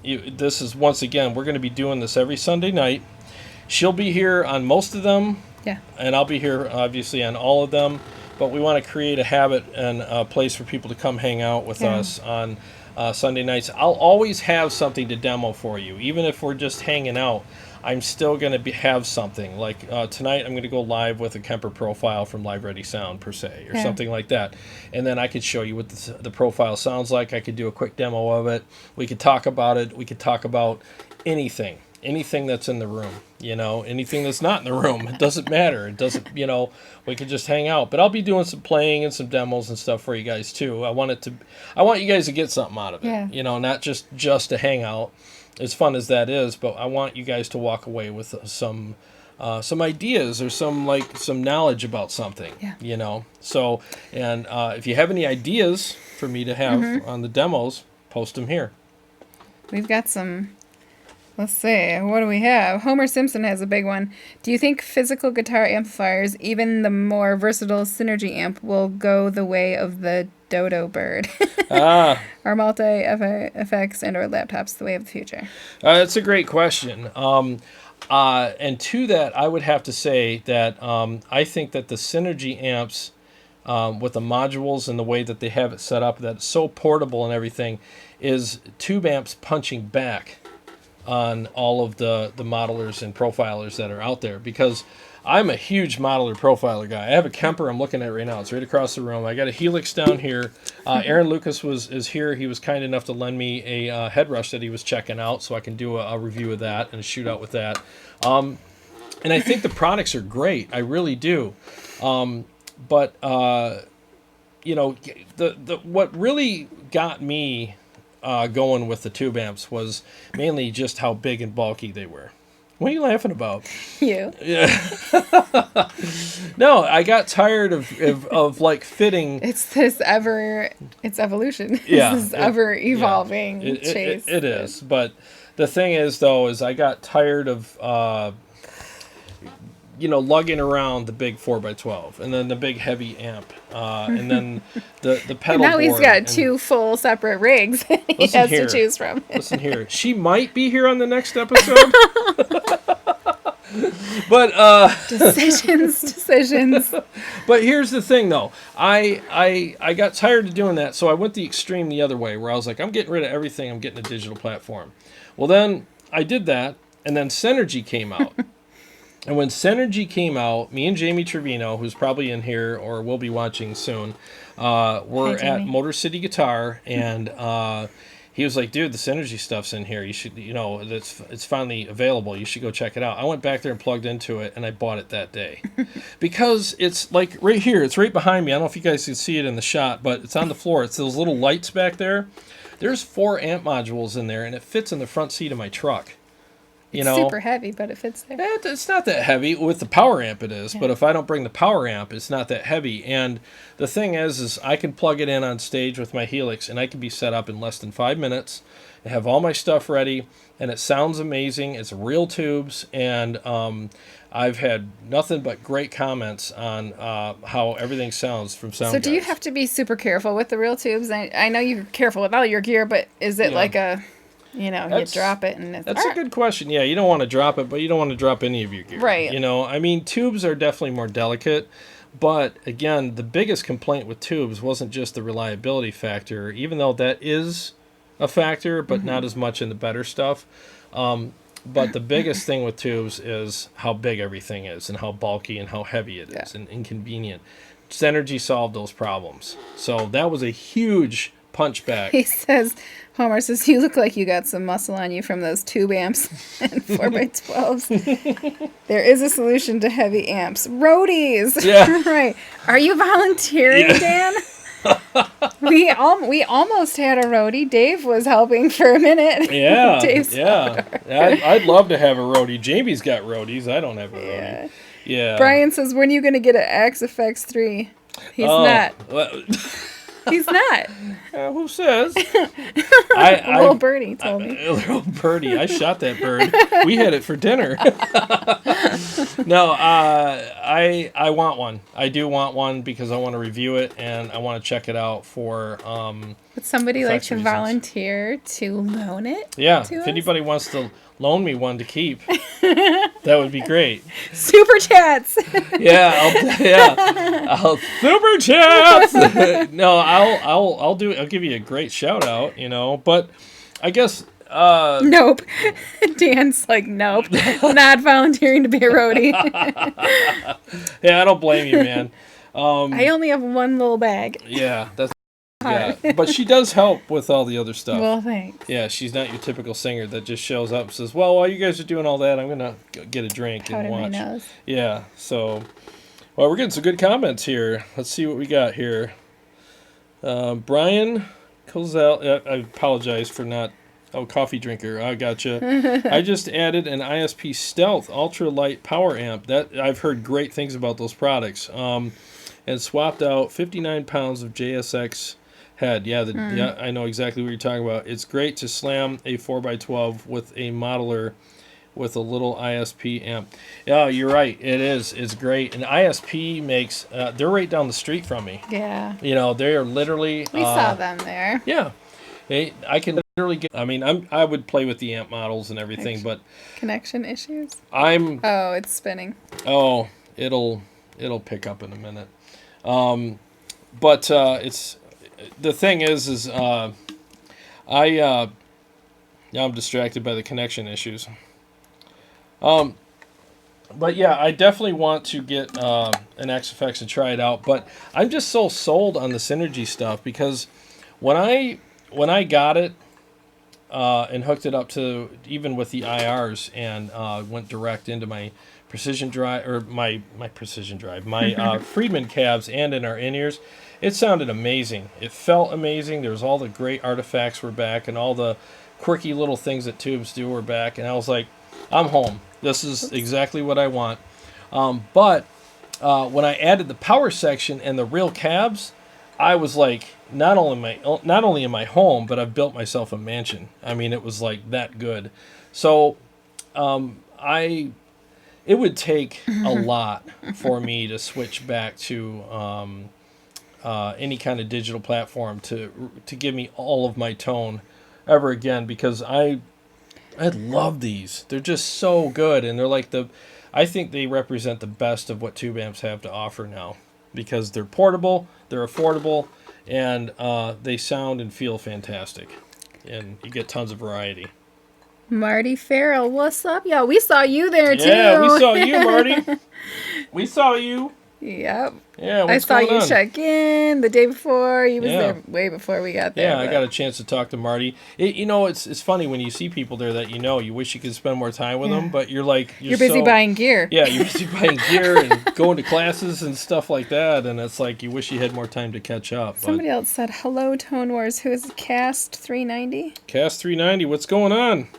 this is, once again, we're going to be doing this every Sunday night. She'll be here on most of them, and I'll be here obviously on all of them, but we want to create a habit and a place for people to come hang out with us on Sunday nights. I'll always have something to demo for you, even if we're just hanging out. I'm still going to have something. Like tonight, I'm going to go live with a Kemper profile from Live Ready Sound, per se, or something like that. And then I could show you what the profile sounds like. I could do a quick demo of it. We could talk about it. We could talk about anything that's in the room, anything that's not in the room. It doesn't matter. It doesn't, we could just hang out. But I'll be doing some playing and some demos and stuff for you guys, too. I want you guys to get something out of it, not just a hangout. As fun as that is, but I want you guys to walk away with some ideas or some knowledge about something, So, and if you have any ideas for me to have on the demos, post them here. We've got some. Let's see. What do we have? Homer Simpson has a big one. Do you think physical guitar amplifiers, even the more versatile Synergy amp, will go the way of the dodo bird? Are multi-effects and or laptops the way of the future? That's a great question. And to that, I would have to say that I think that the Synergy amps, with the modules and the way that they have it set up, that's so portable and everything, is tube amps punching back on all of the modelers and profilers that are out there, because I'm a huge modeler profiler guy. I have a Kemper I'm looking at right now. It's right across the room. I got a Helix down here. Aaron Lucas is here. He was kind enough to lend me a head rush that he was checking out, so I can do a review of that and a shootout with that. And I think the products are great. I really do. But what really got me going with the tube amps was mainly just how big and bulky they were. What are you laughing about? You. Yeah. No, I got tired of fitting. It's evolution. Yeah, this is ever evolving chase. It is. But the thing is, though, is I got tired of lugging around the big 4x12 and then the big heavy amp and then the pedal now board. He's got two full separate rigs he has to choose from. Listen here. She might be here on the next episode. But decisions. But here's the thing, though. I got tired of doing that, so I went the extreme the other way, where I was like, I'm getting rid of everything. I'm getting a digital platform. Well, then I did that. And then Synergy came out. And when Synergy came out, me and Jamie Trevino, who's probably in here or will be watching soon, were at Motor City Guitar, and he was like, dude, the Synergy stuff's in here. You should, it's finally available. You should go check it out. I went back there and plugged into it, and I bought it that day. Because it's like right here. It's right behind me. I don't know if you guys can see it in the shot, but it's on the floor. It's those little lights back there. There's 4 amp modules in there, and it fits in the front seat of my truck. It's super heavy, but it fits there. It's not that heavy. With the power amp it is, but if I don't bring the power amp, it's not that heavy. And the thing is I can plug it in on stage with my Helix, and I can be set up in less than 5 minutes. I have all my stuff ready, and it sounds amazing. It's real tubes, and I've had nothing but great comments on how everything sounds from Sound So do you Guys. have to be super careful with the real tubes? I know you're careful with all your gear, but is it like a... you drop it and it's... That's a good question. Yeah, you don't want to drop it, but you don't want to drop any of your gear. Right. I mean, tubes are definitely more delicate, but again, the biggest complaint with tubes wasn't just the reliability factor, even though that is a factor, but not as much in the better stuff. But the biggest thing with tubes is how big everything is and how bulky and how heavy it is and inconvenient. Synergy solved those problems. So that was a huge punch back. He says, Homer says, you look like you got some muscle on you from those tube amps and 4x12s. There is a solution to heavy amps. Roadies! Yeah. Right. Are you volunteering, Dan? We almost had a roadie. Dave was helping for a minute. Yeah, Dave's I'd love to have a roadie. Jamie's got roadies. I don't have a roadie. Yeah. Brian says, when are you going to get an XFX3? He's not. He's not. Who says? Little birdie told me. Little birdie. I shot that bird. We had it for dinner. No, I want one. I do want one because I want to review it and I want to check it out for Would somebody like to reasons. volunteer to loan it? Yeah, to if us? anybody wants to loan me one to keep, that would be great. Super chats. I'll super chats. No, I'll give you a great shout out, but I guess Nope. Dan's like, nope, not volunteering to be a roadie. Yeah, I don't blame you, man. I only have one little bag. Yeah, that's but she does help with all the other stuff. Well, thanks. Yeah, she's not your typical singer that just shows up and says, well, while you guys are doing all that, I'm going to get a drink and Powder my watch. nose. Yeah, so, well, we're getting some good comments here. Let's see what we got here. Brian Cozell, I apologize for not, coffee drinker, I gotcha. I just added an ISP Stealth ultralight power amp. That I've heard great things about those products. And swapped out 59 pounds of JSX head. Yeah, I know exactly what you're talking about. It's great to slam a 4x12 with a modeler with a little ISP amp. Yeah, you're right. It is. It's great. And ISP makes, they're right down the street from me. Yeah. They are literally. We saw them there. Yeah. I can literally get, I would play with the amp models and everything, but. Connection issues? Oh, it's spinning. Oh, it'll pick up in a minute. But it's the thing is I'm distracted by the connection issues. But yeah, I definitely want to get an XFX and try it out. But I'm just so sold on the Synergy stuff because when I got it and hooked it up to even with the IRs and went direct into my precision drive or my precision drive, my Friedman cabs and in our in-ears, it sounded amazing. It felt amazing. There was all the great artifacts were back and all the quirky little things that tubes do were back. And I was like, I'm home. This is exactly what I want. But when I added the power section and the real cabs, I was like, not only am I home, but I've built myself a mansion. I mean, it was like that good. So it would take a lot for me to switch back to any kind of digital platform to give me all of my tone ever again, because I love these. They're just so good, and they're like I think they represent the best of what tube amps have to offer now, because they're portable, they're affordable, and they sound and feel fantastic, and you get tons of variety. Marty Farrell, what's up, y'all? We saw you there too. Yeah, we saw you, Marty. We saw you. Yep. Yeah, I saw you check in the day before. You was there way before we got there. Yeah, I got a chance to talk to Marty. It's funny when you see people there that you wish you could spend more time with them, but you're busy buying gear. Yeah, you're busy buying gear and going to classes and stuff like that, and it's like you wish you had more time to catch up. Somebody else said, hello, Tone Wars. Who is Cast 390? Cast 390, what's going on?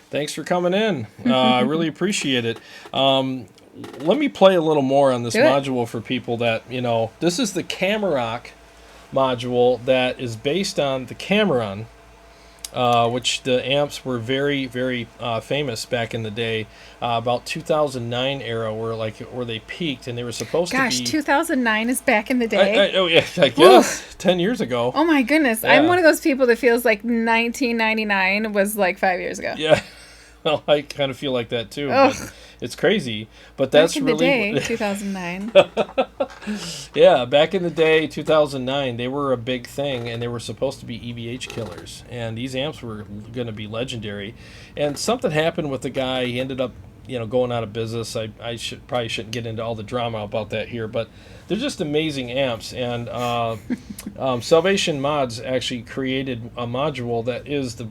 Thanks for coming in. I really appreciate it. Let me play a little more on this module for people that, this is the Camerock module that is based on the Cameron, which the amps were very, very famous back in the day, about 2009 era where they peaked and they were supposed to be... Gosh, 2009 is back in the day? I guess, 10 years ago. Oh my goodness, yeah. I'm one of those people that feels like 1999 was like 5 years ago. Yeah, well, I kind of feel like that too. But it's crazy, but that's back in really... the day, 2009. Yeah, back in the day, 2009, they were a big thing, and they were supposed to be EVH killers, and these amps were going to be legendary. And something happened with the guy. He ended up, going out of business. I probably shouldn't get into all the drama about that here, but they're just amazing amps. And Salvation Mods actually created a module that is the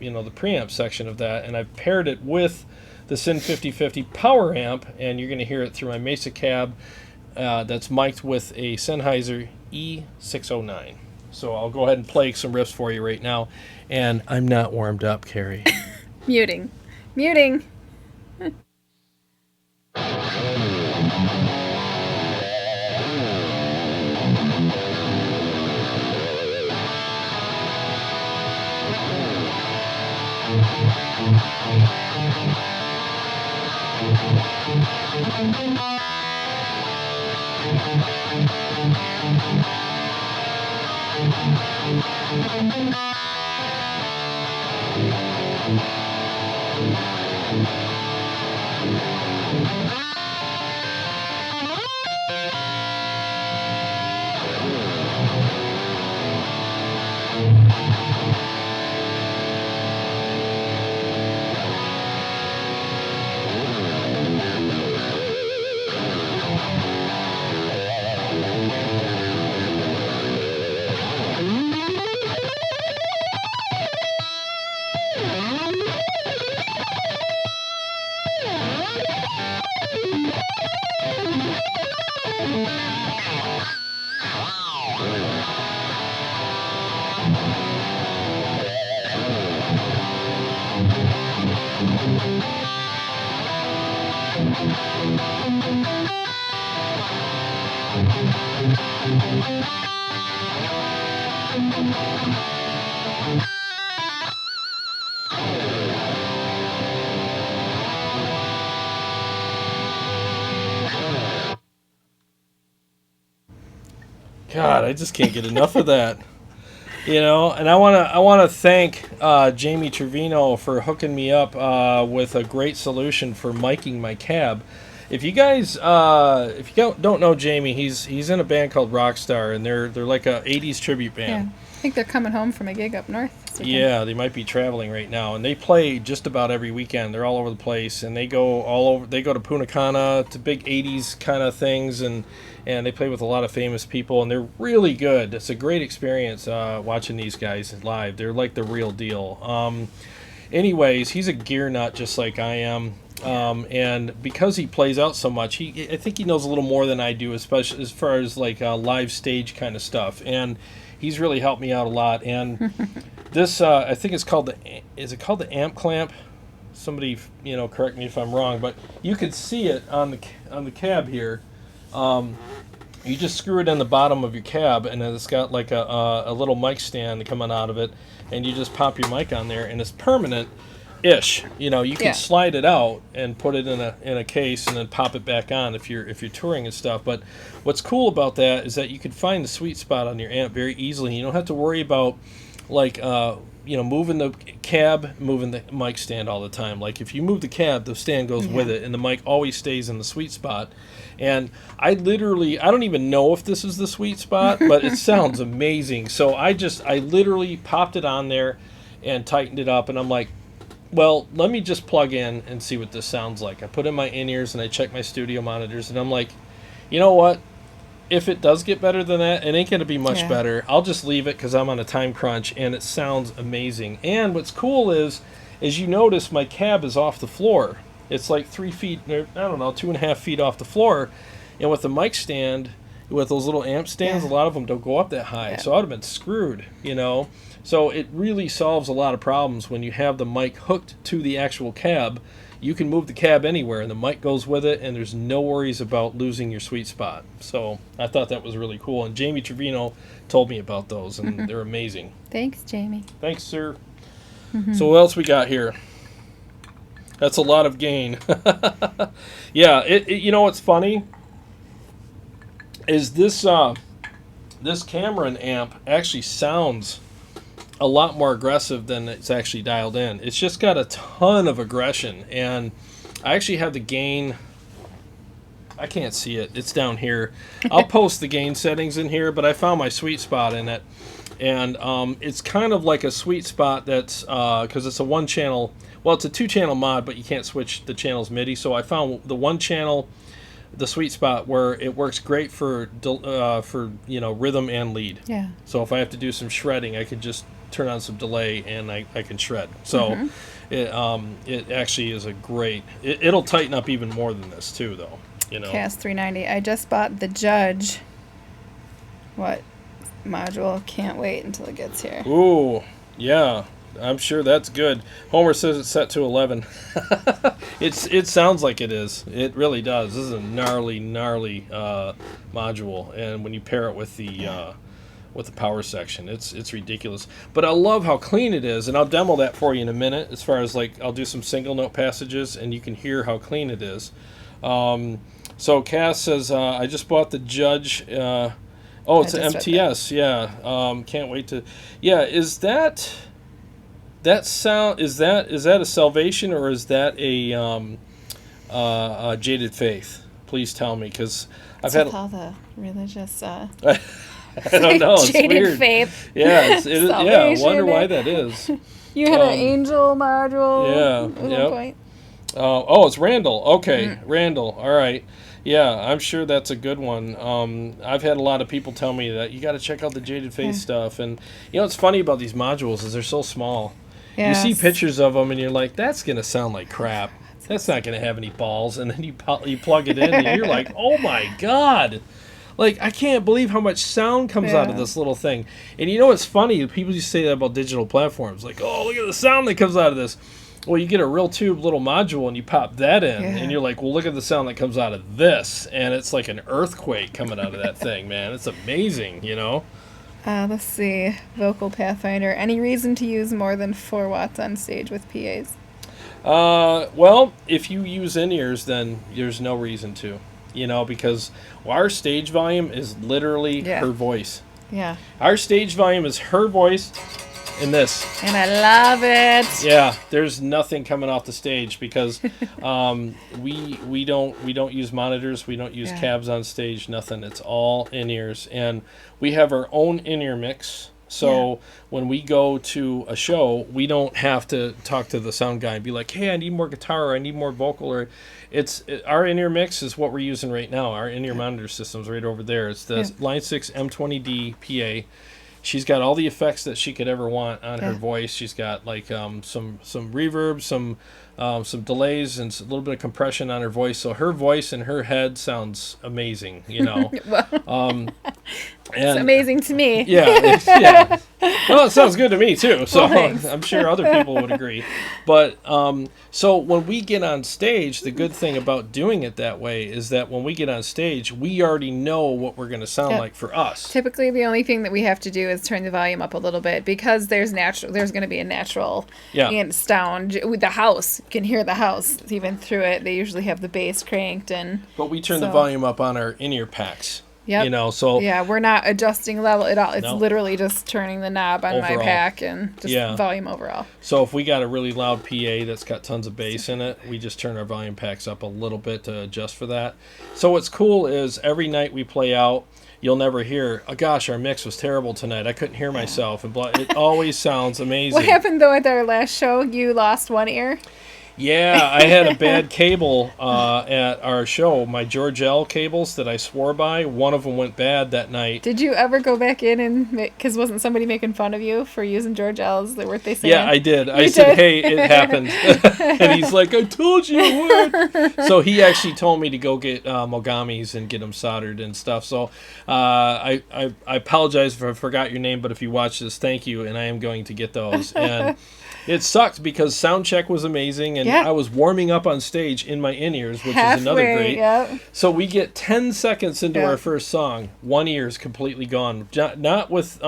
preamp section of that, and I've paired it with the SYN 5050 power amp, and you're going to hear it through my Mesa cab that's mic'd with a Sennheiser e609. So I'll go ahead and play some riffs for you right now, and I'm not warmed up, Kari. Muting. God, I just can't get enough of that. And I want to thank Jamie Trevino for hooking me up with a great solution for miking my cab. If you guys if you don't know Jamie, he's in a band called Rockstar, and they're like a 80s tribute band. Yeah. I think they're coming home from a gig up north. Yeah, they might be traveling right now, and they play just about every weekend. They're all over the place, and they go all over. They go to Punta Cana, to big 80s kind of things, and they play with a lot of famous people, and they're really good. It's a great experience watching these guys live. They're like the real deal. Anyways, he's a gear nut just like I am. And because he plays out so much, I think he knows a little more than I do, especially as far as like live stage kind of stuff. And he's really helped me out a lot. And this, I think it's called is it called the amp clamp? Somebody, correct me if I'm wrong, but you could see it on the cab here. You just screw it in the bottom of your cab, and then it's got like a little mic stand coming out of it, and you just pop your mic on there, and it's permanent-ish. You can slide it out and put it in a case, and then pop it back on if you're touring and stuff. But what's cool about that is that you can find the sweet spot on your amp very easily. You don't have to worry about like moving the cab, moving the mic stand all the time. Like if you move the cab, the stand goes with it, and the mic always stays in the sweet spot. And I don't even know if this is the sweet spot, but it sounds amazing. So I literally popped it on there and tightened it up, and I'm like, well, let me just plug in and see what this sounds like. I put in my in-ears and I check my studio monitors, and I'm like, you know what? If it does get better than that, it ain't going to be much better. I'll just leave it because I'm on a time crunch, and it sounds amazing. And what's cool is you notice my cab is off the floor. It's like 3 feet, I don't know, 2.5 feet off the floor. And with the mic stand, with those little amp stands, a lot of them don't go up that high. So I would have been screwed, you know. So it really solves a lot of problems when you have the mic hooked to the actual cab. You can move the cab anywhere, and the mic goes with it, and there's no worries about losing your sweet spot. So I thought that was really cool. And Jamie Trevino told me about those, and they're amazing. Thanks, Jamie. Thanks, sir. So what else we got here? That's a lot of gain. Yeah, you know what's funny? Is this Cameron amp actually sounds a lot more aggressive than it's actually dialed in. It's just got a ton of aggression, and I actually have the gain. I can't see it. It's down here. I'll post the gain settings in here, but I found my sweet spot in it, and it's kind of like a sweet spot that's because it's a one channel. Well, it's a 2-channel mod, but you can't switch the channels MIDI. So I found the one channel, the sweet spot where it works great for rhythm and lead. Yeah. So if I have to do some shredding, I can just turn on some delay and I can shred. So it actually is a great. It'll tighten up even more than this too, though. You know. Cast 390. I just bought the Judge. What module? Can't wait until it gets here. Ooh, yeah. I'm sure that's good. Homer says it's set to 11. It sounds like it is. It really does. This is a gnarly module, and when you pair it with the power section, it's ridiculous. But I love how clean it is, and I'll demo that for you in a minute. As far as like I'll do some single note passages, and you can hear how clean it is. So Cass says I just bought the Judge. It's an MTS. Yeah. Can't wait to. Yeah. Is that sound? Is that a Salvation, or is that a Jaded Faith? Please tell me, because I've had all the religious. I don't know. It's Jaded weird. Faith. Yeah. I wonder why that is. You had an angel module. Yeah. At one point. It's Randall. Okay, Randall. All right. Yeah, I'm sure that's a good one. I've had a lot of people tell me that you got to check out the Jaded Faith stuff, and you know what's funny about these modules is they're so small. Yes. You see pictures of them, and you're like, that's gonna sound like crap. That's not gonna have any balls. And then you plug it in, and you're like, oh my god. Like, I can't believe how much sound comes out of this little thing. And you know what's funny? People used to say that about digital platforms. Like, oh, look at the sound that comes out of this. Well, you get a real tube little module, and you pop that in, and you're like, well, look at the sound that comes out of this. And it's like an earthquake coming out of that thing, man. It's amazing, you know? Let's see. Vocal Pathfinder. Any reason to use more than 4 watts on stage with PAs? Well, if you use in-ears, then there's no reason to. You know, because our stage volume is literally her voice. Yeah. Our stage volume is her voice and this. And I love it. Yeah, there's nothing coming off the stage because we don't use monitors, we don't use cabs on stage, nothing. It's all in-ears, and we have our own in-ear mix. So when we go to a show, we don't have to talk to the sound guy and be like, hey, I need more guitar, or I need more vocal, or our in-ear mix is what we're using right now. Our in-ear monitor system's right over there. It's the Line 6 M20D PA. She's got all the effects that she could ever want on her voice. She's got like some reverb, some delays, and a little bit of compression on her voice. So her voice and her head sounds amazing, you know. It's amazing to me. Yeah. Well, it sounds good to me too. So I'm sure other people would agree. But so when we get on stage, the good thing about doing it that way is that when we get on stage, we already know what we're going to sound like for us. Typically, the only thing that we have to do is turn the volume up a little bit because there's going to be a natural sound with the house. You can hear the house even through it. They usually have the bass cranked, but we turn the volume up on our in-ear packs. Yep. You know, so yeah, we're not adjusting level at all. It's No. literally just turning the knob on my Overall. pack and just volume overall. So if we got a really loud PA that's got tons of bass in it, we just turn our volume packs up a little bit to adjust for that. So what's cool is every night we play out, you'll never hear, oh gosh, our mix was terrible tonight. I couldn't hear myself. And it always sounds amazing. What happened though at our last show? You lost one ear? Yeah, I had a bad cable at our show. My George L cables that I swore by, one of them went bad that night. Did you ever go back in and because wasn't somebody making fun of you for using George L's? Weren't they saying? Yeah, I did. I said, hey, it happened. And he's like, I told you it would. So he actually told me to go get Mogamis and get them soldered and stuff. So I apologize if I forgot your name, but if you watch this, thank you. And I am going to get those. And it sucked because sound check was amazing, and I was warming up on stage in my in-ears, which is another great. Yep. So we get 10 seconds into our first song. One ear is completely gone. Not with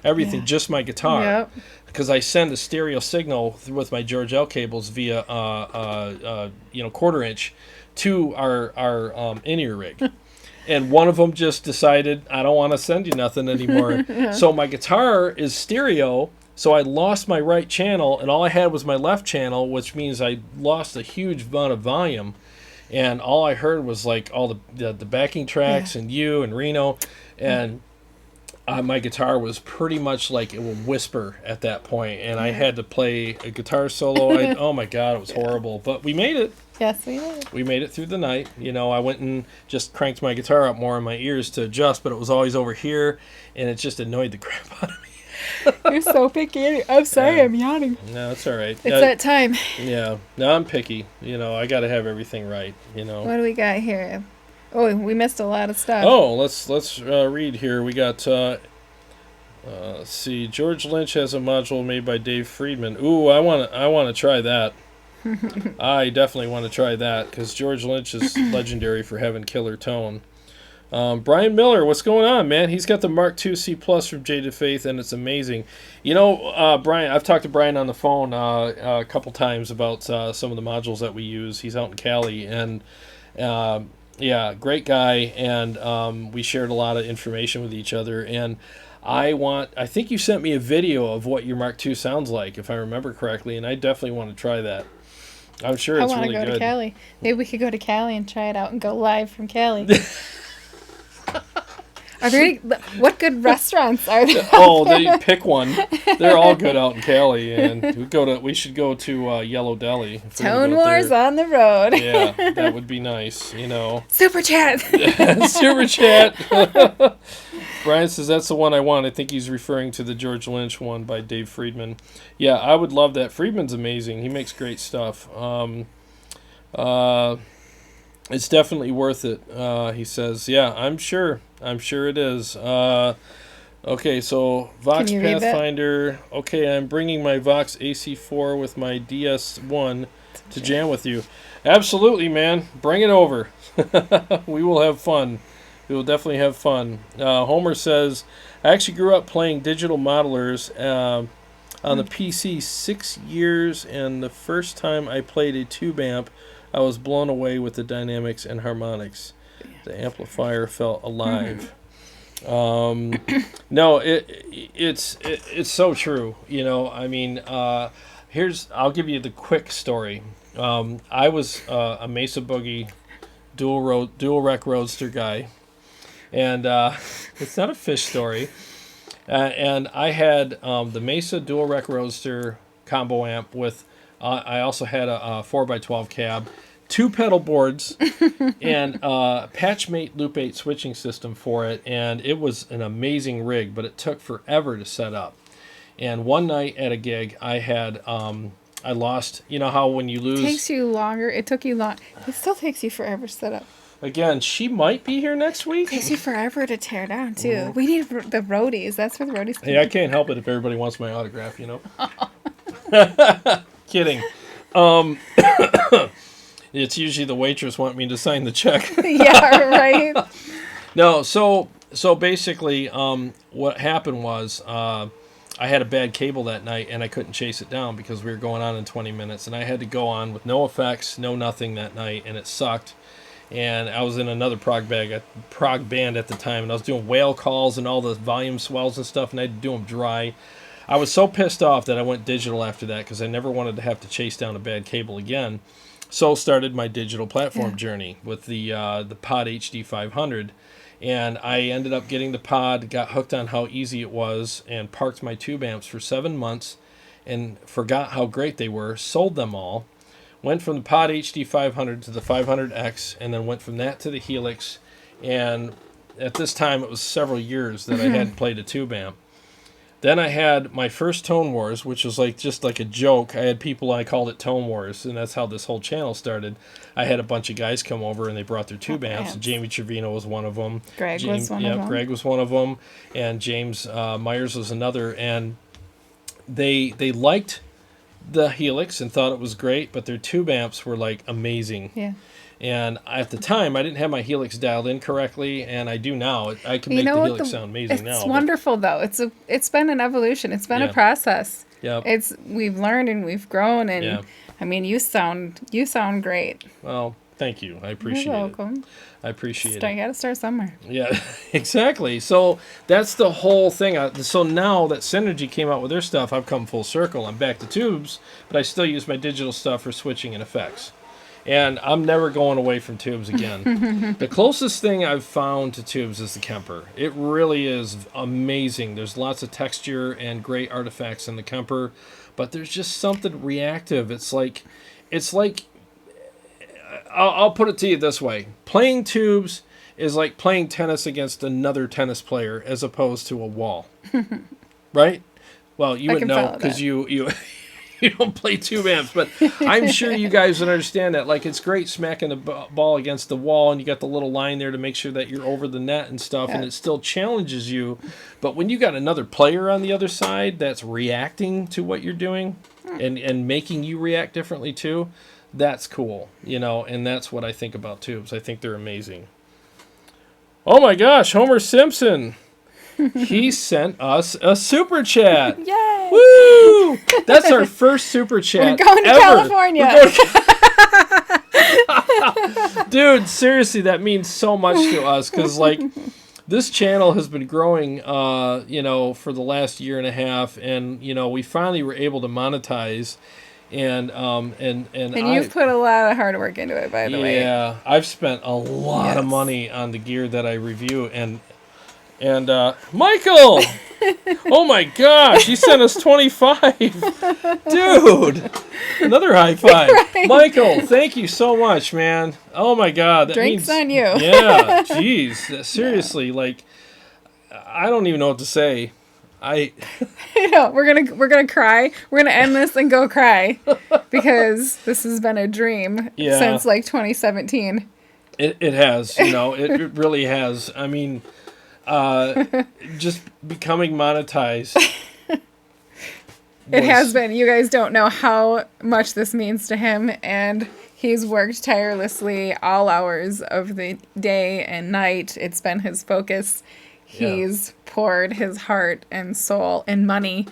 everything, just my guitar. Yep. Because I send a stereo signal with my George L cables via quarter-inch to our in-ear rig. And one of them just decided, I don't want to send you nothing anymore. So my guitar is stereo. So I lost my right channel, and all I had was my left channel, which means I lost a huge amount of volume. And all I heard was like all the backing tracks and you and Reno. And my guitar was pretty much like it would whisper at that point. And I had to play a guitar solo. Oh, my God, it was horrible. But we made it. Yes, we did. We made it through the night. You know, I went and just cranked my guitar up more in my ears to adjust, but it was always over here, and it just annoyed the crap out of me. You're so picky. I'm sorry, I'm yawning. No, it's all right. It's that time. Yeah. No, I'm picky. You know, I got to have everything right, you know. What do we got here? Oh, we missed a lot of stuff. Oh, let's read here. We got, let's see, George Lynch has a module made by Dave Friedman. Ooh, I want to try that. I definitely want to try that because George Lynch is legendary for having killer tone. Brian Miller, what's going on, man? He's got the Mark II C Plus from Jaded Faith, and it's amazing. You know, Brian, I've talked to Brian on the phone a couple times about some of the modules that we use. He's out in Cali, and yeah, great guy, and we shared a lot of information with each other. And I think you sent me a video of what your Mark II sounds like, if I remember correctly, and I definitely want to try that. I'm sure it's really good. I want to go to Cali. Maybe we could go to Cali and try it out and go live from Cali. Are there what good restaurants are there? They pick one. They're all good out in Cali, and we should go to Yellow Deli. Tone Wars on the road. Yeah, that would be nice, you know. Super chat. Super chat. Brian says that's the one I want. I think he's referring to the George Lynch one by Dave Friedman. Yeah, I would love that. Friedman's amazing. He makes great stuff. It's definitely worth it, he says. Yeah, I'm sure it is. Okay, so Vox Pathfinder. Okay, I'm bringing my Vox AC4 with my DS1 to jam with you. Absolutely, man. Bring it over. We will have fun. We will definitely have fun. Homer says, I actually grew up playing digital modelers on the PC 6 years, and the first time I played a tube amp, I was blown away with the dynamics and harmonics. The amplifier felt alive. No, it's so true. You know, I mean, I'll give you the quick story. I was a Mesa Boogie dual rec roadster guy, and it's not a fish story. And I had the Mesa dual rec roadster combo amp with. I also had a 4x12 cab, 2 pedal boards, and a Patchmate Loop 8 switching system for it. And it was an amazing rig, but it took forever to set up. And one night at a gig, I had I lost. You know how when you lose, it takes you longer. It took you long. It still takes you forever to set up. Again, she might be here next week. It takes you forever to tear down too. Mm-hmm. We need the roadies. That's where the roadies come. Hey, I can't help it if everybody wants my autograph. You know. Kidding. It's usually the waitress want me to sign the check. Yeah, right. No, so basically, what happened was I had a bad cable that night, and I couldn't chase it down because we were going on in 20 minutes, and I had to go on with no effects, no nothing that night, and it sucked. and I was in another prog band at the time, and I was doing whale calls and all the volume swells and stuff, and I had to do them dry. I was so pissed off that I went digital after that because I never wanted to have to chase down a bad cable again. So started my digital platform journey with the Pod HD 500. And I ended up getting the Pod, got hooked on how easy it was, and parked my tube amps for 7 months and forgot how great they were, sold them all, went from the Pod HD 500 to the 500X, and then went from that to the Helix. And at this time, it was several years that I hadn't played a tube amp. Then I had my first Tone Wars, which was just like a joke. I had people, I called it Tone Wars, and that's how this whole channel started. I had a bunch of guys come over, and they brought their tube amps. Jamie Trevino was one of them. Greg was one of them. Greg was one of them, and James Myers was another. And they liked the Helix and thought it was great, but their tube amps were amazing. Yeah. And at the time, I didn't have my Helix dialed in correctly, and I do now. I can make the Helix sound amazing now. It's wonderful, though. It's been an evolution. It's been a process. Yep. We've learned and we've grown, and I mean, you sound great. Well, thank you. I appreciate You're welcome. I appreciate it. You got to start somewhere. Yeah, exactly. So that's the whole thing. So now that Synergy came out with their stuff, I've come full circle. I'm back to tubes, but I still use my digital stuff for switching and effects. And I'm never going away from tubes again. The closest thing I've found to tubes is the Kemper. It really is amazing. There's lots of texture and great artifacts in the Kemper, but there's just something reactive. It's like I'll put it to you this way. Playing tubes is like playing tennis against another tennis player as opposed to a wall. Right? Well, you would know because you don't play tube amps, but I'm sure you guys would understand that. It's great smacking the ball against the wall, and you got the little line there to make sure that you're over the net and stuff, and it still challenges you. But when you got another player on the other side that's reacting to what you're doing and making you react differently too, that's cool, and that's what I think about tubes. I think they're amazing. Oh my gosh, Homer Simpson. He sent us a super chat. Yay! Woo! That's our first super chat. We're going to California. Dude, seriously, that means so much to us because this channel has been growing for the last year and a half, and we finally were able to monetize. And you've put a lot of hard work into it, by the way. Yeah, I've spent a lot of money on the gear that I review, and Michael, oh my gosh, he sent us 25, dude. Another high five, right. Michael. Thank you so much, man. Oh my God, that drinks on you. Yeah, jeez, seriously, I don't even know what to say. We're gonna cry. We're gonna end this and go cry because this has been a dream since 2017. It has, it really has. I mean, just becoming monetized. It has been. You guys don't know how much this means to him, and he's worked tirelessly all hours of the day and night. It's been his focus. He's poured his heart and soul and money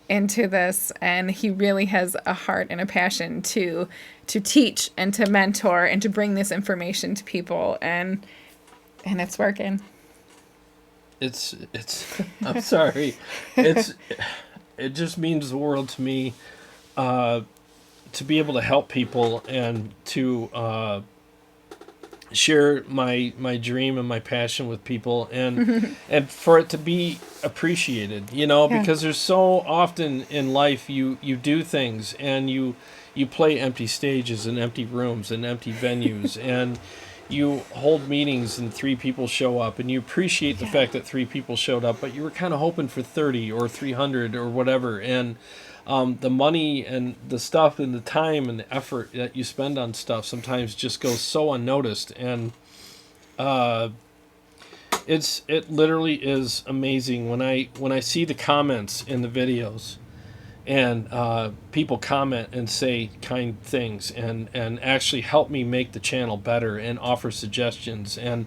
into this, and he really has a heart and a passion to teach and to mentor and to bring this information to people, and it's working. It's I'm sorry. It just means the world to me to be able to help people and to share my dream and my passion with people, and and for it to be appreciated, because there's so often in life you do things and you play empty stages and empty rooms and empty venues and you hold meetings and 3 people show up, and you appreciate the fact that 3 people showed up, but you were kind of hoping for 30 or 300 or whatever, and the money and the stuff and the time and the effort that you spend on stuff sometimes just goes so unnoticed, and it literally is amazing when I see the comments in the videos, and people comment and say kind things and actually help me make the channel better and offer suggestions, and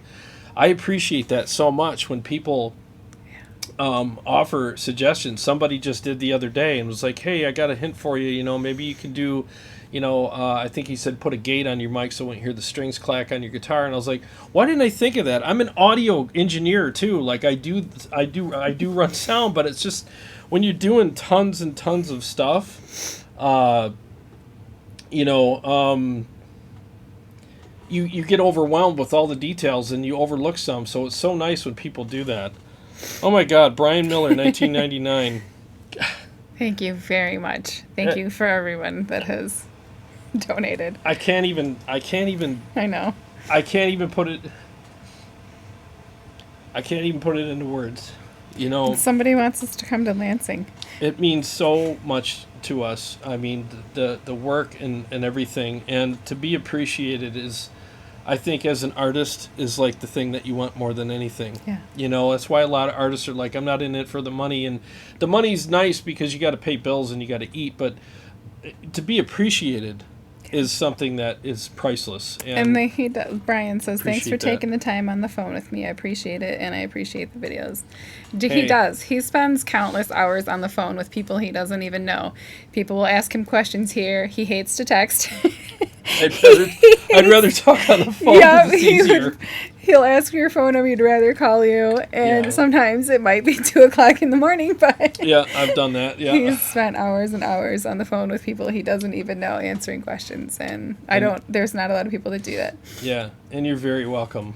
I appreciate that so much when people offer suggestions. Somebody just did the other day and was like, hey, I got a hint for you, maybe you can do I think he said put a gate on your mic so when you hear the strings clack on your guitar. And I was like, why didn't I think of that? I'm an audio engineer too. Like I do run sound, but it's just when you're doing tons and tons of stuff, you get overwhelmed with all the details and you overlook some. So it's so nice when people do that. Oh my God, Brian Miller, 1999. Thank you very much. Thank you for everyone that has donated. I can't even. I know. I can't even put it into words. Somebody wants us to come to Lansing. It means so much to us. I mean, the work and everything, and to be appreciated is, I think, as an artist, is like the thing that you want more than anything. Yeah. That's why a lot of artists are like, I'm not in it for the money, and the money's nice because you got to pay bills and you got to eat, but to be appreciated is something that is priceless. And Brian says, thanks for taking the time on the phone with me. I appreciate it, and I appreciate the videos. He does. He spends countless hours on the phone with people he doesn't even know. People will ask him questions here. He hates to text. I'd rather talk on the phone. Yeah, it's easier. He'll ask for your phone number. He'd rather call you, and sometimes it might be 2:00 in the morning. But yeah, I've done that. Yeah, he's spent hours and hours on the phone with people he doesn't even know, answering questions, and there's not a lot of people that do that. Yeah, and you're very welcome,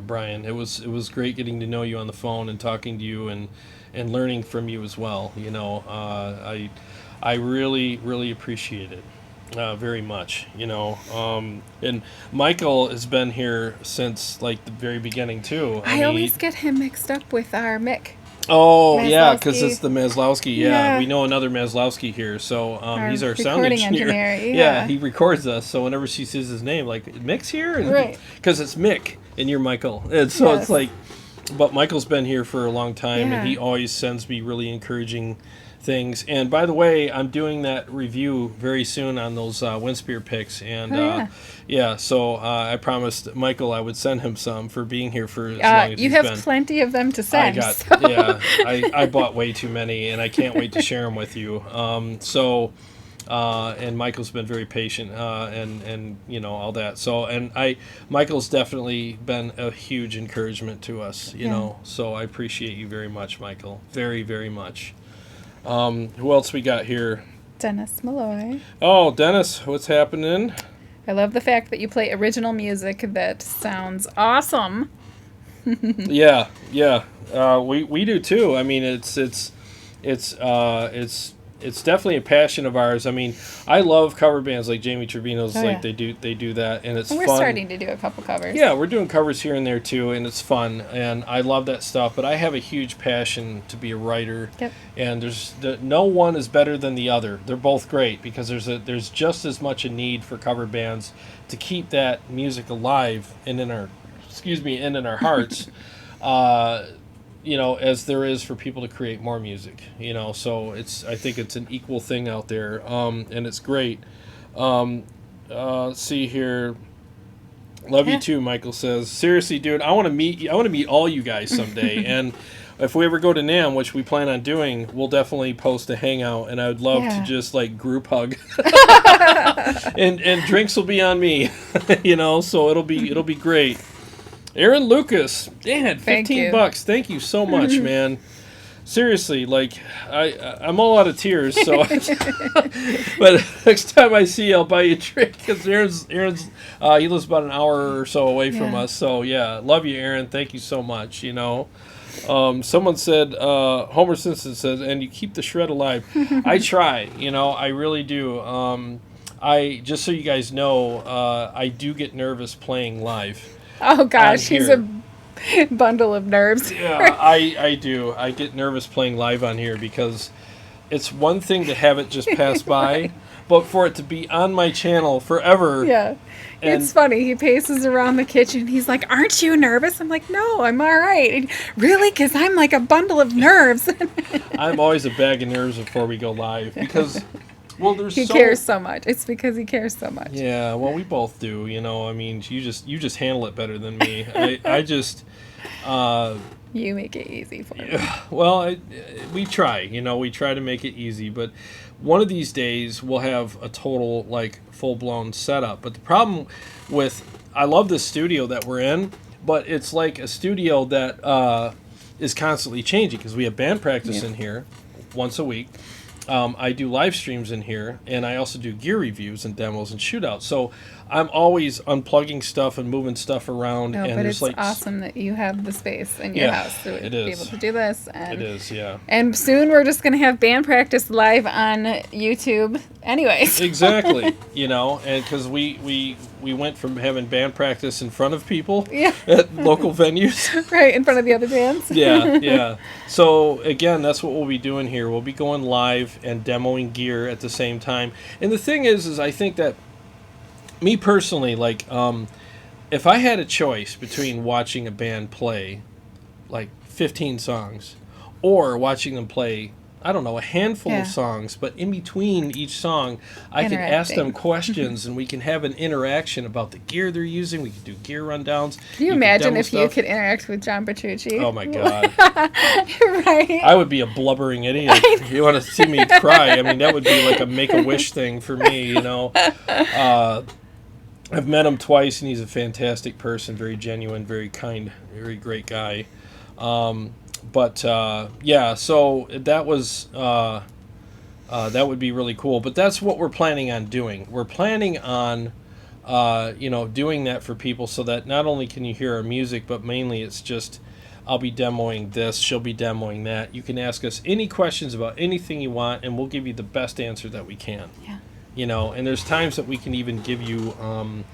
Brian. It was great getting to know you on the phone and talking to you and learning from you as well. I really, really appreciate it. Very much, and Michael has been here since like the very beginning too. I always get him mixed up with our Mick. Oh, yeah, because it's the Maslowski. Yeah, we know another Maslowski here, so he's our sound engineer. Yeah, he records us, so whenever she says his name, like, Mick's here? Right. Because it's Mick, and you're Michael. And so it's like, but Michael's been here for a long time, and he always sends me really encouraging things. And by the way, I'm doing that review very soon on those Windspear picks, and so I promised Michael I would send him some for being here for as long as he's been. You have plenty of them to send. I bought way too many, and I can't wait to share them with you. And Michael's been very patient, and all that. So, and Michael's definitely been a huge encouragement to us, so I appreciate you very much, Michael. Very, very much. Who else we got here? Dennis Malloy. Oh, Dennis, what's happening? I love the fact that you play original music that sounds awesome. Yeah. We do too. I mean, it's definitely a passion of ours. I mean, I love cover bands like Jamie Trevino's. They do that, and it's fun. We're starting to do a couple covers. Yeah, we're doing covers here and there too, and it's fun, and I love that stuff. But I have a huge passion to be a writer. Yep. And no one is better than the other. They're both great because there's just as much a need for cover bands to keep that music alive and in our hearts. As there is for people to create more music, so I think it's an equal thing out there, and it's great. See here, love you too, Michael says. Seriously, dude, I want to meet all you guys someday, and if we ever go to NAMM, which we plan on doing, we'll definitely post a hangout, and I would love to just like group hug, and drinks will be on me, so it'll be great. Aaron Lucas, Dan, $15. Thank you so much, man. Seriously, like I'm all out of tears. So, but next time I see you, I'll buy you a drink. Because Aaron's he lives about an hour or so away from us. So yeah, love you, Aaron. Thank you so much. Someone said Homer Simpson says, and you keep the shred alive. I try. I really do. I just so you guys know, I do get nervous playing live. Oh gosh, he's a bundle of nerves. Yeah, I do. I get nervous playing live on here because it's one thing to have it just pass by, but for it to be on my channel forever. Yeah. It's funny. He paces around the kitchen. He's like, "Aren't you nervous?" I'm like, "No, I'm all right." And, really? Because I'm like a bundle of nerves. I'm always a bag of nerves before we go live because... Well, he cares so much. It's because he cares so much. Yeah, well, we both do. I mean, you just handle it better than me. I just, You make it easy for me. Well, we try. We try to make it easy, but one of these days we'll have a total, like, full-blown setup. But the problem I love this studio that we're in, but it's like a studio that is constantly changing because we have band practice in here once a week. I do live streams in here, and I also do gear reviews and demos and shootouts. So I'm always unplugging stuff and moving stuff around. No, and but it's it's awesome that you have the space in your house to be able to do this. And, it is, yeah. And soon we're just going to have band practice live on YouTube anyways. Exactly, and because we went from having band practice in front of people at local venues. Right, in front of the other bands. Yeah. So, again, that's what we'll be doing here. We'll be going live and demoing gear at the same time. And the thing is I think that, me personally, like, if I had a choice between watching a band play, like, 15 songs, or watching them play, I don't know, a handful of songs, but in between each song, I can ask them questions, and we can have an interaction about the gear they're using. We can do gear rundowns. Can you imagine if you could interact with John Petrucci? Oh, my God. Right? I would be a blubbering idiot. If you want to see me cry, I mean, that would be like a Make-A-Wish thing for me, I've met him twice, and he's a fantastic person, very genuine, very kind, very great guy. So that would be really cool. But that's what we're planning on doing. We're planning on, doing that for people so that not only can you hear our music, but mainly it's just, I'll be demoing this, she'll be demoing that. You can ask us any questions about anything you want, and we'll give you the best answer that we can. Yeah. And there's times that we can even give you, a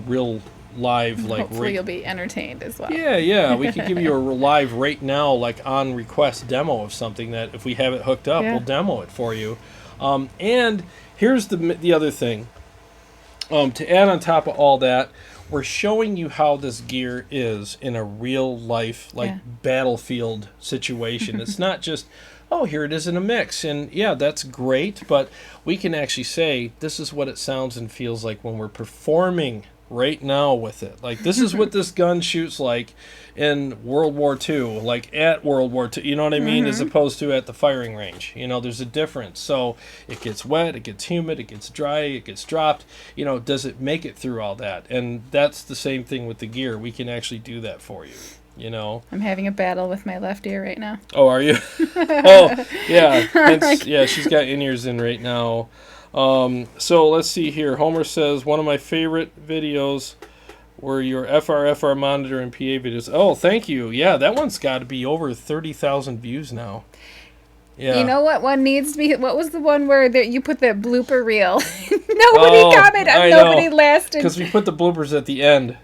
real live, like... Hopefully you'll be entertained as well. Yeah. We can give you a live right now, like, on request demo of something that if we have it hooked up, we'll demo it for you. And here's the other thing. To add on top of all that, we're showing you how this gear is in a real life, battlefield situation. It's not just... oh, here it is in a mix. And that's great, but we can actually say this is what it sounds and feels like when we're performing right now with it. Like, this is what this gun shoots like in World War II, like at World War II, you know what I mean, as opposed to at the firing range. There's a difference. So it gets wet, it gets humid, it gets dry, it gets dropped. Does it make it through all that? And that's the same thing with the gear. We can actually do that for you. I'm having a battle with my left ear right now. Oh, are you? Oh, yeah. She's got in-ears in right now. So let's see here. Homer says, one of my favorite videos were your FR monitor and PA videos. Oh, thank you. Yeah, that one's got to be over 30,000 views now. Yeah. You know what one needs to be? What was the one where you put the blooper reel? Nobody commented. Nobody lasted. Because we put the bloopers at the end.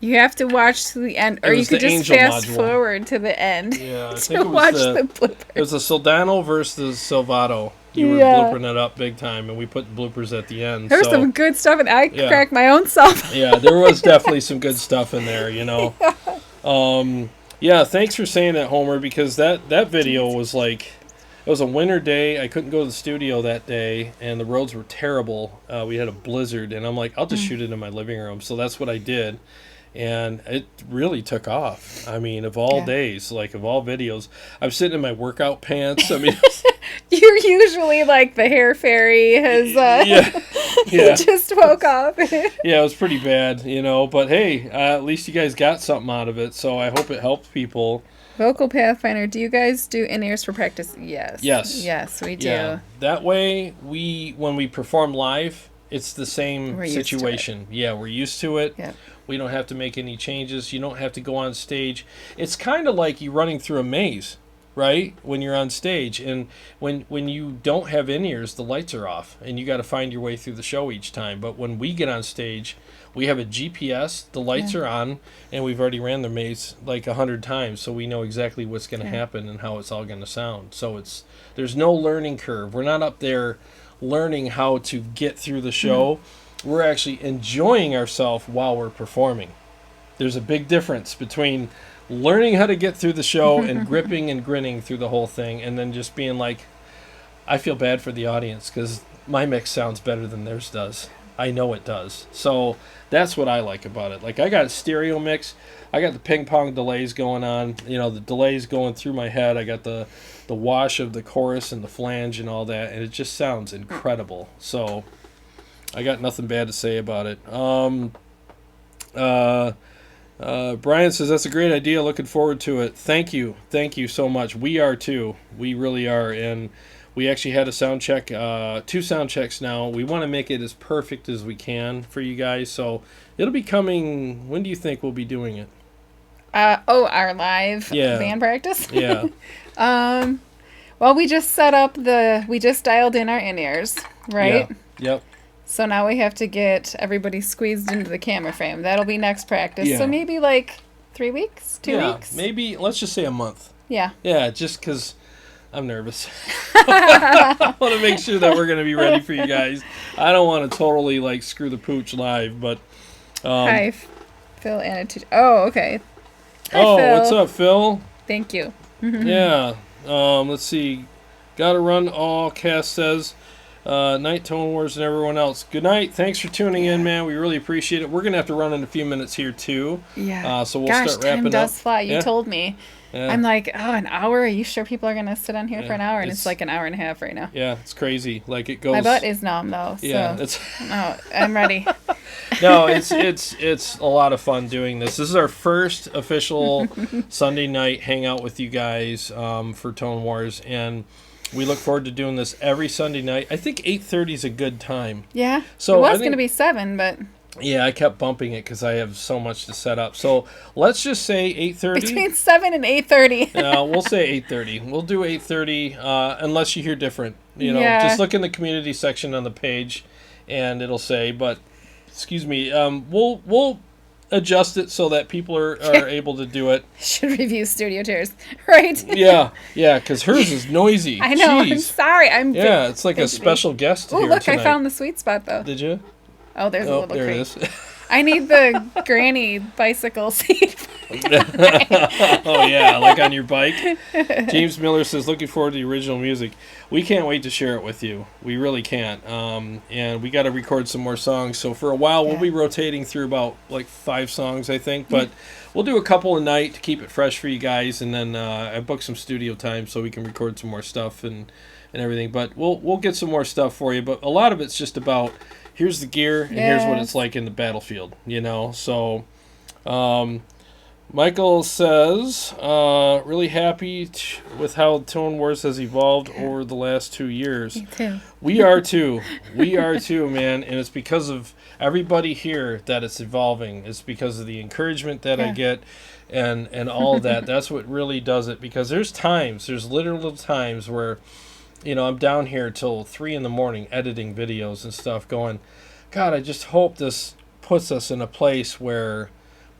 You have to watch to the end, or you could just fast forward to the end to watch the bloopers. It was the Soldano versus Silvato. You were bloopering it up big time, and we put bloopers at the end. There was some good stuff, and I cracked my own self. Yeah, there was definitely some good stuff in there, thanks for saying that, Homer, because that video was like... it was a winter day. I couldn't go to the studio that day, and the roads were terrible. We had a blizzard, and I'm like, I'll just shoot it in my living room. So that's what I did. And it really took off. I mean, of all days, like of all videos, I'm sitting in my workout pants. I mean, you're usually like the hair fairy has just woke up. Yeah, it was pretty bad, but hey, at least you guys got something out of it. So I hope it helped people. Vocal Pathfinder, do you guys do in-ears for practice? Yes. Yes, we do. Yeah. That way, when we perform live, it's the same situation. We're used to it. Yeah. We don't have to make any changes. You don't have to go on stage. It's kind of like you running through a maze, right? When you're on stage. And when you don't have in-ears, the lights are off. And you got to find your way through the show each time. But when we get on stage, we have a GPS, the lights are on, and we've already ran the maze like 100 times. So we know exactly what's going to happen and how it's all going to sound. So there's no learning curve. We're not up there learning how to get through the show. We're actually enjoying ourselves while we're performing. There's a big difference between learning how to get through the show and gripping and grinning through the whole thing, and then just being like, I feel bad for the audience because my mix sounds better than theirs does. I know it does. So that's what I like about it. Like, I got a stereo mix. I got the ping pong delays going on. The delays going through my head. I got the wash of the chorus and the flange and all that, and it just sounds incredible. So I got nothing bad to say about it. Brian says, that's a great idea. Looking forward to it. Thank you so much. We are too. We really are. And we actually had a sound check, 2 sound checks now. We want to make it as perfect as we can for you guys. So it'll be coming. When do you think we'll be doing it? Our live band practice? Yeah. Well, we just dialed in our in-ears, right? Yeah. Yep. So now we have to get everybody squeezed into the camera frame. That'll be next practice. Yeah. So maybe like 3 weeks, 2 weeks? Maybe, let's just say a month. Yeah. Yeah, just because I'm nervous. I want to make sure that we're going to be ready for you guys. I don't want to totally, like, screw the pooch live, but... Hi, Phil Attitude. Oh, okay. Hi, Phil. What's up, Phil? Thank you. Yeah. Let's see. Gotta run. All Cass says. Night, Tone Wars, and everyone else. Good night. Thanks for tuning in, man. We really appreciate it. We're going to have to run in a few minutes here, too. Yeah. So we'll start wrapping up. Time does fly. You told me. Yeah. I'm like, an hour? Are you sure people are going to sit on here for an hour? And it's like an hour and a half right now. Yeah, it's crazy. Like, it goes... My butt is numb, though. Yeah. So. No, I'm ready. No, it's a lot of fun doing this. This is our first official Sunday night hangout with you guys for Tone Wars, and we look forward to doing this every Sunday night. I think 8:30 is a good time. Yeah. So it was going to be 7, but... Yeah, I kept bumping it because I have so much to set up. So let's just say 8:30. Between 7 and 8:30. We'll say 8:30. We'll do 8:30 unless you hear different. Just look in the community section on the page, and it'll say. But excuse me, we'll adjust it so that people are able to do it. Should review studio chairs, right? Yeah, because hers is noisy. I know. Jeez. I'm sorry. It's like a special guest here look, tonight. I found the sweet spot though. Did you? Oh, there's a little there crate. it is. I need the granny bicycle seat. Oh, yeah, like on your bike. James Miller says, looking forward to the original music. We can't wait to share it with you. We really can't. And we got to record some more songs. So for a while, we'll be rotating through about like 5 songs, I think. But we'll do a couple a night to keep it fresh for you guys. And then I booked some studio time so we can record some more stuff and everything. But we'll get some more stuff for you. But a lot of it's just about... Here's the gear, and here's what it's like in the battlefield, So, Michael says, really happy with how Tone Wars has evolved over the last 2 years. Me too. We are too. We are too, man. And it's because of everybody here that it's evolving. It's because of the encouragement that I get and all of that. That's what really does it. Because there's literal times where... I'm down here till 3 a.m. editing videos and stuff going, God, I just hope this puts us in a place where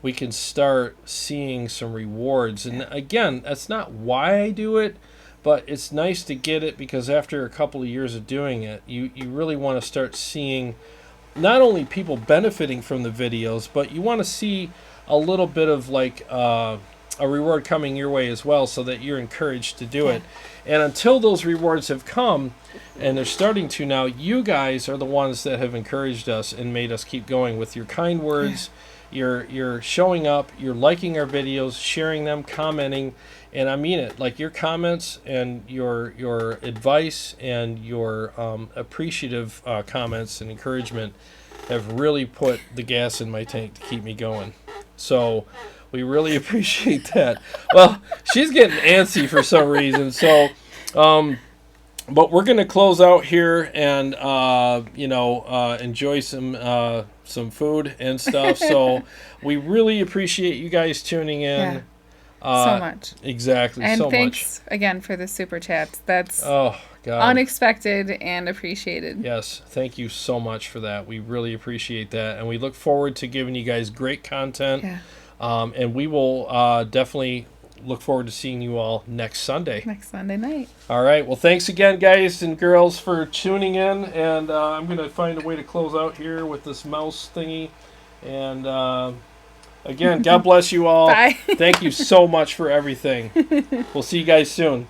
we can start seeing some rewards. And again, that's not why I do it, but it's nice to get it because after a couple of years of doing it, you really want to start seeing not only people benefiting from the videos, but you want to see a little bit of like a reward coming your way as well so that you're encouraged to do it. And until those rewards have come, and they're starting to now, you guys are the ones that have encouraged us and made us keep going with your kind words. You're showing up, you're liking our videos, sharing them, commenting, and I mean it. Like your comments and your advice and your appreciative comments and encouragement have really put the gas in my tank to keep me going. So we really appreciate that. Well, she's getting antsy for some reason. So, but we're going to close out here and, enjoy some food and stuff. So we really appreciate you guys tuning in. So much. Exactly. And so much. thanks again for the super chats. That's God. Unexpected and appreciated. Yes. Thank you so much for that. We really appreciate that. And we look forward to giving you guys great content. Yeah. And we will definitely look forward to seeing you all next Sunday. Next Sunday night. All right. Well, thanks again, guys and girls, for tuning in. And I'm going to find a way to close out here with this mouse thingy. And again, God bless you all. Bye. Thank you so much for everything. We'll see you guys soon.